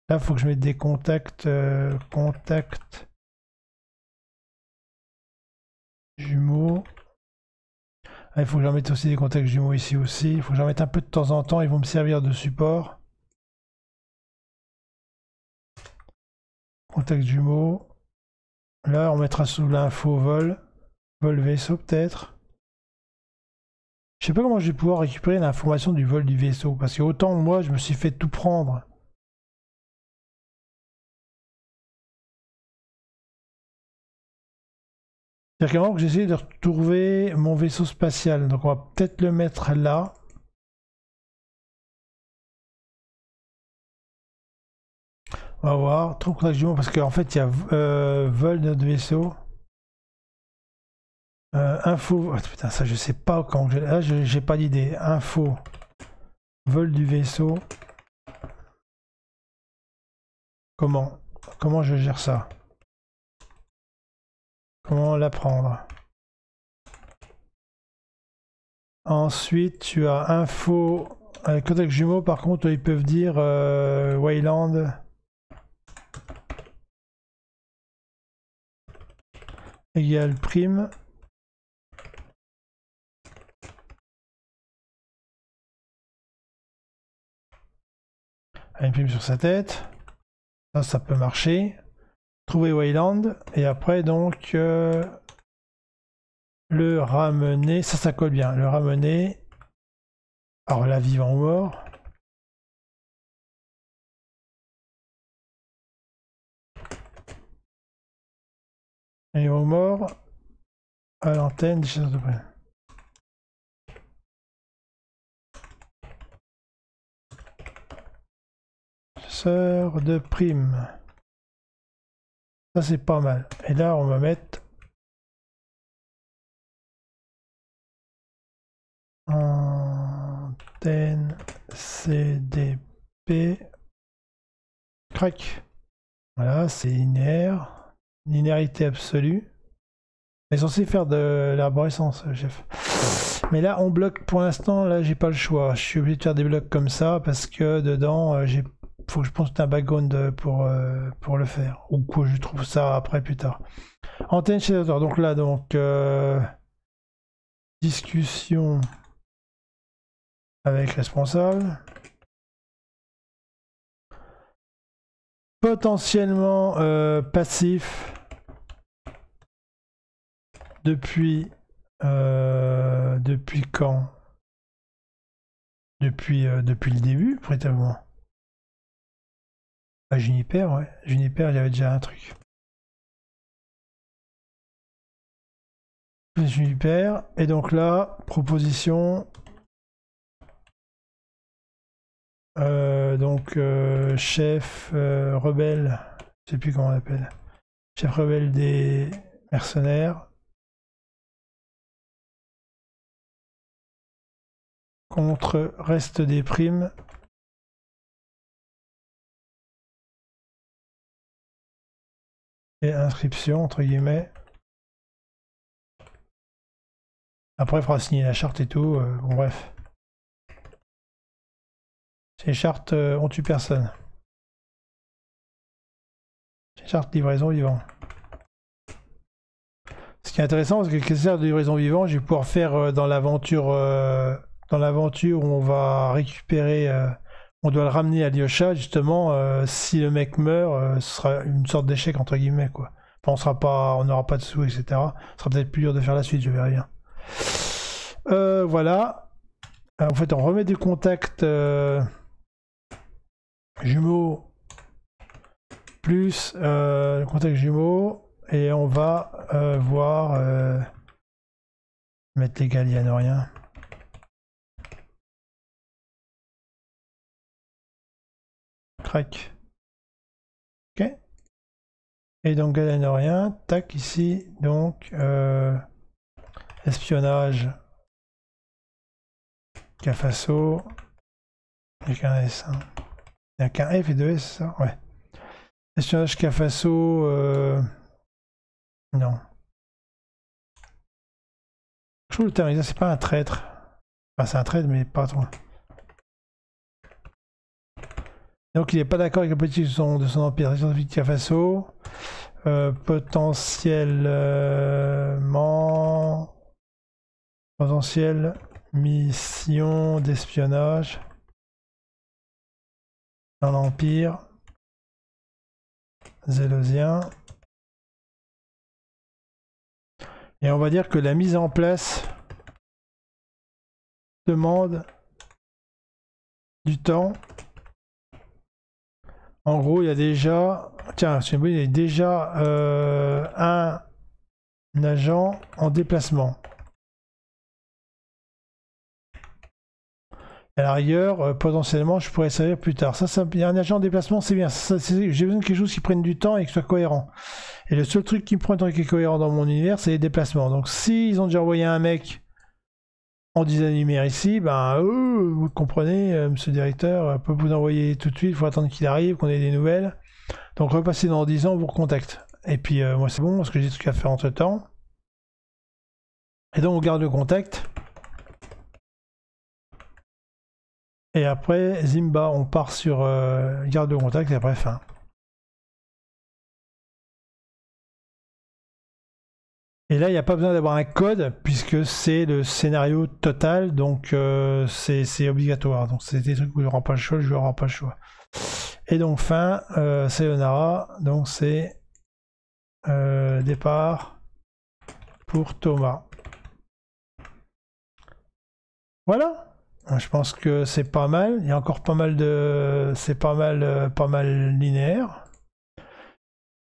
Là, il faut que je mette des contacts. Contacts. Jumeaux. Ah, il faut que j'en mette aussi des contacts jumeaux ici aussi. Il faut que j'en mette un peu de temps en temps. Ils vont me servir de support. Contact jumeaux. Là, on mettra sous l'info vol. Vol vaisseau peut-être. Je sais pas comment je vais pouvoir récupérer l'information du vol du vaisseau. Parce que autant moi, je me suis fait tout prendre. C'est-à-dire qu'avant que j'essaie de retrouver mon vaisseau spatial. Donc on va peut-être le mettre là. On va voir. Trop contact jumeaux parce qu'en fait il y a vol de notre vaisseau. Info. Oh, putain, ça je sais pas quand. Là j'ai pas d'idée. Info. Vol du vaisseau. Comment je gère ça? Comment l'apprendre? Ensuite, tu as info. Avec contact jumeaux, par contre, ils peuvent dire Wayland. Égale prime. Une prime sur sa tête. Ça peut marcher. Trouver Wayland. Et après, donc, le ramener. Ça colle bien. Le ramener. Alors là, vivant ou mort. Et au mort. À l'antenne des chasseurs de primes. Chasseur de primes. Ça, c'est pas mal. Et là, on va mettre. Antenne CDP. Crac. Voilà, c'est linéaire. Linéarité absolue. On est censé faire de l'arborescence, chef. Mais là, on bloque pour l'instant. Là, j'ai pas le choix. Je suis obligé de faire des blocs comme ça parce que dedans, faut que je pense un background pour le faire. Ou quoi, je trouve ça après plus tard. Antenne chez l'auteur. Donc là, discussion avec responsable. potentiellement passif depuis quand? Depuis le début, précisément. Ah, Juniper, ouais. Juniper, il y avait déjà un truc. Juniper. Et donc là, proposition. Chef rebelle. Je sais plus comment on l'appelle. Chef rebelle des mercenaires. Contre reste des primes. Et inscription, entre guillemets. Après, il faudra signer la charte et tout. Bon, bref. Ces chartes, on tue personne. Ces chartes livraison vivant. Ce qui est intéressant, parce que les questions de livraison vivant, je vais pouvoir faire dans l'aventure où on va récupérer, on doit le ramener à Lyosha, justement, si le mec meurt, ce sera une sorte d'échec entre guillemets, quoi. Enfin, on n'aura pas de sous, etc. Ce sera peut-être plus dur de faire la suite, je verrai bien. Voilà. En fait, on remet du contact jumeaux plus contact jumeaux. Et on va voir mettre les Gallianoriens. Crac. Ok. Et donc Gallianoriens, tac ici, donc espionnage Cafasso. Il n'y a qu'un S. Hein. Il n'y a qu'un F et deux S, ça? Ouais. Espionnage Cafasso. Non. Je trouve le terrorisme, c'est pas un traître. Enfin, c'est un traître, mais pas trop. Donc, il n'est pas d'accord avec la politique de son empire scientifique Cafasso. Potentielle mission d'espionnage dans l'empire zélosien. Et on va dire que la mise en place demande du temps. En gros, il y a déjà, tiens, il y a déjà un agent en déplacement. À la rigueur, potentiellement, je pourrais servir plus tard. Il y a un agent en déplacement, c'est bien. J'ai besoin de quelque chose qui prenne du temps et qui soit cohérent. Et le seul truc qui me prend du temps et qui est cohérent dans mon univers, c'est les déplacements. Donc, s'ils ont déjà envoyé un mec en design lumière ici, ben, vous comprenez, monsieur le directeur, peut vous envoyer tout de suite, il faut attendre qu'il arrive, qu'on ait des nouvelles. Donc, repassez dans 10 ans, on vous recontacte. Et puis, moi, c'est bon, parce que j'ai des trucs à faire entre temps. Et donc, on garde le contact. Et après, Zimba, on part sur garde de contact et après fin. Et là, il n'y a pas besoin d'avoir un code puisque c'est le scénario total, donc c'est obligatoire. Donc c'est des trucs où il n'y aura pas le choix, je n'aurai pas le choix. Et donc fin, Sayonara, donc c'est départ pour Thomas. Voilà. Je pense que c'est pas mal. Il y a encore pas mal de, c'est pas mal linéaire.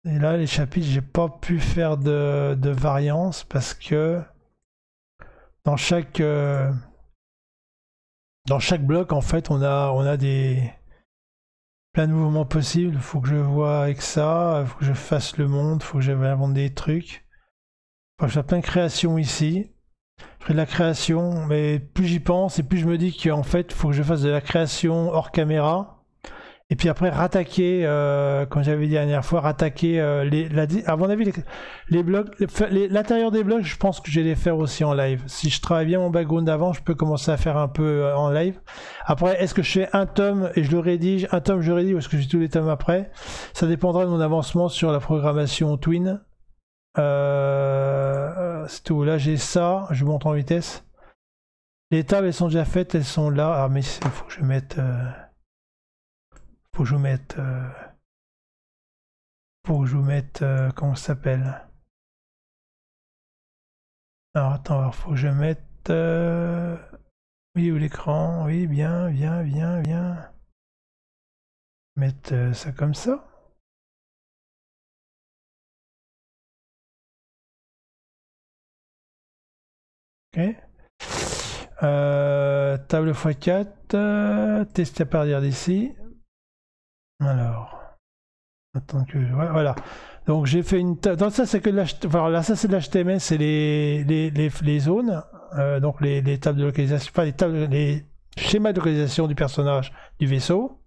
Et là, les chapitres, j'ai pas pu faire de variance parce que dans chaque bloc, en fait, on a plein de mouvements possibles. Il faut que je vois avec ça, il faut que je fasse le monde, il faut que j'invente des trucs. Enfin, je fais plein de créations ici. Je ferai de la création, mais plus j'y pense et plus je me dis qu'en fait, il faut que je fasse de la création hors caméra. Et puis après, rattaquer, comme j'avais dit la dernière fois, rattaquer à mon avis, les blocs, l'intérieur des blocs, je pense que je vais les faire aussi en live. Si je travaille bien mon background d'avant, je peux commencer à faire un peu en live. Après, est-ce que je fais un tome et je le rédige, un tome je le rédige, ou est-ce que j'ai tous les tomes après? Ça dépendra de mon avancement sur la programmation Twin. C'est tout. Là, j'ai ça, je monte en vitesse. Les tables, elles sont déjà faites, elles sont là. Ah, mais il faut que je mette... faut que je mette faut que je vous mette, comment ça s'appelle? Alors attends, alors faut que je mette, oui, ou l'écran, oui, bien, bien, bien, bien. Mettre ça comme ça. Ok. Table x4, test à partir d'ici. Alors, attends que voilà. Donc j'ai fait une table. Donc ça c'est que de l'HTML. Enfin, là ça c'est de l'HTML, c'est les zones, donc les tables de localisation, enfin les schémas de localisation du personnage du vaisseau.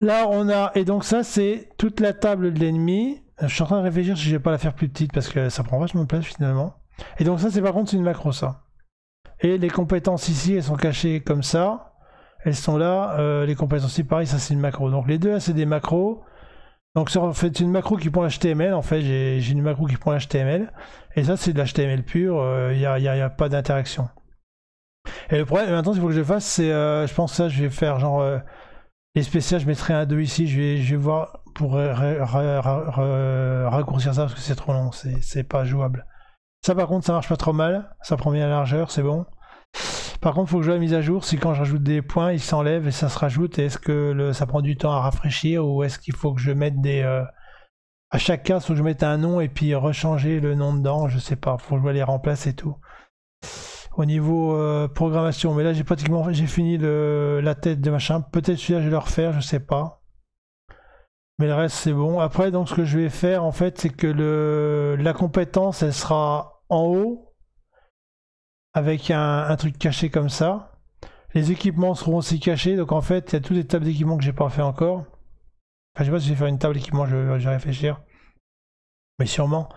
Là on a, et donc ça c'est toute la table de l'ennemi. Je suis en train de réfléchir si je vais pas la faire plus petite parce que ça prend vachement de place finalement. Et donc ça c'est par contre c'est une macro ça. Et les compétences ici, elles sont cachées comme ça. Elles sont là. Les compétences ici, pareil, ça c'est une macro. Donc les deux, là, c'est des macros. Donc ça, en fait, c'est une macro qui prend l'HTML. En fait, j'ai une macro qui prend l'HTML. Et ça, c'est de l'HTML pur. Il n'y a pas d'interaction. Et le problème, maintenant, il faut que je fasse, c'est, je pense que ça, je vais faire genre les spéciales, je mettrai un 2 ici. Je vais voir pour raccourcir ça parce que c'est trop long. C'est pas jouable. Ça, par contre, ça marche pas trop mal. Ça prend bien la largeur, c'est bon. Par contre, il faut que je la mise à jour. Si quand je rajoute des points, ils s'enlèvent et ça se rajoute. Est-ce que ça prend du temps à rafraîchir ou est-ce qu'il faut que je mette des... à chaque case, il faut que je mette un nom et puis rechanger le nom dedans. Je sais pas. Il faut que je les remplace et tout. Au niveau programmation, mais là j'ai fini la tête de machin. Peut-être celui-là je vais le refaire, je sais pas. Mais le reste c'est bon. Après, donc ce que je vais faire en fait, c'est que la compétence, elle sera en haut avec un truc caché comme ça. Les équipements seront aussi cachés, donc en fait il y a toutes les tables d'équipement que j'ai pas fait encore. Enfin, je sais pas si je vais faire une table d'équipement, je vais réfléchir. Mais sûrement.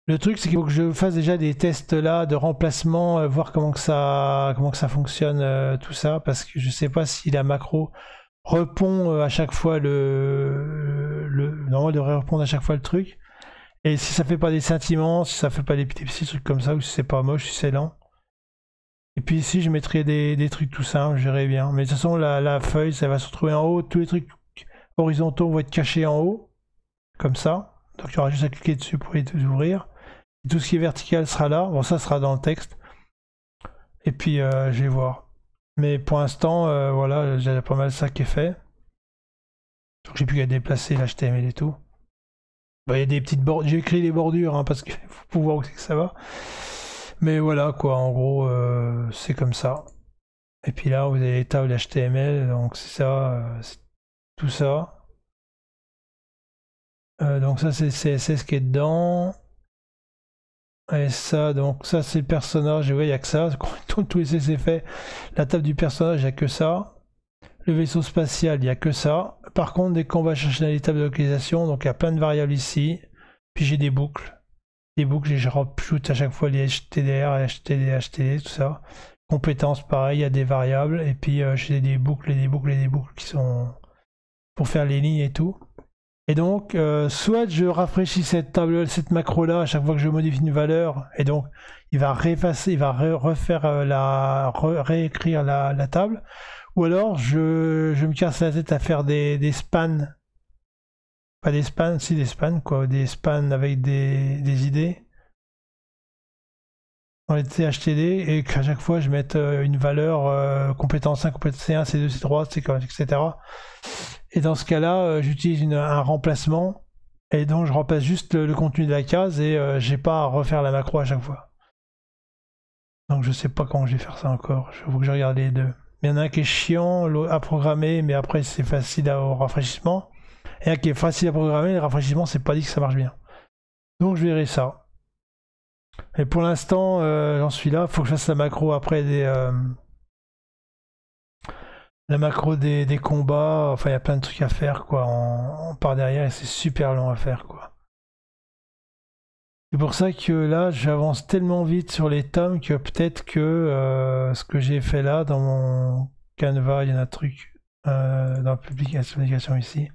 Le truc c'est qu'il faut que je fasse déjà des tests là de remplacement, voir comment que ça fonctionne, tout ça, parce que je sais pas si la macro répond à chaque fois normalement elle devrait répondre à chaque fois le truc. Et si ça fait pas des sentiments, si ça fait pas des petits trucs comme ça, ou si c'est pas moche, si c'est lent. Et puis ici, je mettrai des trucs tout simples, je verrai bien. Mais de toute façon, la feuille, ça va se retrouver en haut. Tous les trucs horizontaux vont être cachés en haut, comme ça. Donc il y aura juste à cliquer dessus pour les ouvrir. Et tout ce qui est vertical sera là. Bon, ça sera dans le texte. Et puis, je vais voir. Mais pour l'instant, voilà, j'ai pas mal ça qui est fait. Donc j'ai plus qu'à déplacer l'HTML et tout. Bah, il y a des petites bordures. J'ai écrit les bordures, hein, parce qu'il faut voir où c'est que ça va. Mais voilà, quoi, en gros, c'est comme ça. Et puis là, vous avez les tables HTML, donc c'est ça, c'est tout ça. Donc ça, c'est le CSS qui est dedans. Et ça, donc ça, c'est le personnage. Et ouais, il n'y a que ça. Tous les CSS fait. La table du personnage, il n'y a que ça. Le vaisseau spatial, il n'y a que ça. Par contre, dès qu'on va chercher dans les tables de localisation, donc il y a plein de variables ici. Puis j'ai des boucles. Des boucles, et je rajoute à chaque fois les HTDR, HTD, HTD, tout ça. Compétences, pareil, il y a des variables. Et puis j'ai des boucles et des boucles et des boucles qui sont pour faire les lignes et tout. Et donc, soit je rafraîchis cette macro là à chaque fois que je modifie une valeur, et donc il va réeffacer, il va refaire réécrire la table, ou alors je me casse la tête à faire des spans, pas des spans, si des spans quoi, des spans avec des idées dans les THTD et qu'à chaque fois je mette une valeur compétence 1, compétence C1, C2, C3, C4, etc. Et dans ce cas-là, j'utilise un remplacement et donc je remplace juste le contenu de la case et j'ai pas à refaire la macro à chaque fois. Donc je sais pas comment je vais faire ça encore. Il faut que je regarde les deux. Il y en a un qui est chiant à programmer, mais après c'est facile au rafraîchissement. Et un qui est facile à programmer, le rafraîchissement, c'est pas dit que ça marche bien. Donc je verrai ça. Et pour l'instant, j'en suis là. Il faut que je fasse la macro après la macro des combats. Enfin, il y a plein de trucs à faire quoi par derrière et c'est super long à faire quoi. C'est pour ça que là, j'avance tellement vite sur les tomes que peut-être que ce que j'ai fait là dans mon Canva, il y en a un truc dans la publication ici.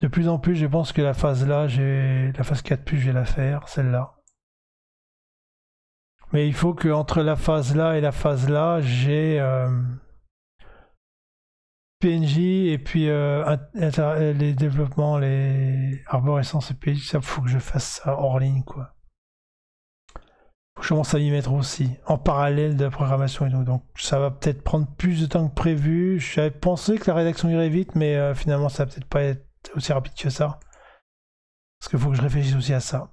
De plus en plus, je pense que la phase là, la phase 4+, je vais la faire, celle-là. Mais il faut que entre la phase là et la phase là, j'ai PNJ et puis les développements, les arborescences et PNJ, ça faut que je fasse ça hors ligne quoi. Faut que je commence à m'y mettre aussi, en parallèle de la programmation et tout. Donc ça va peut-être prendre plus de temps que prévu. J'avais pensé que la rédaction irait vite, mais finalement ça va peut-être pas être aussi rapide que ça. Parce qu'il faut que je réfléchisse aussi à ça.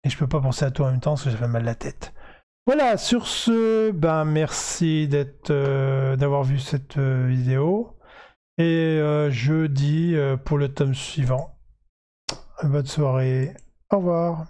Et je peux pas penser à tout en même temps parce que j'ai fait mal la tête. Voilà, sur ce, ben merci d'avoir vu cette vidéo. Et je dis pour le tome suivant. Bonne soirée. Au revoir.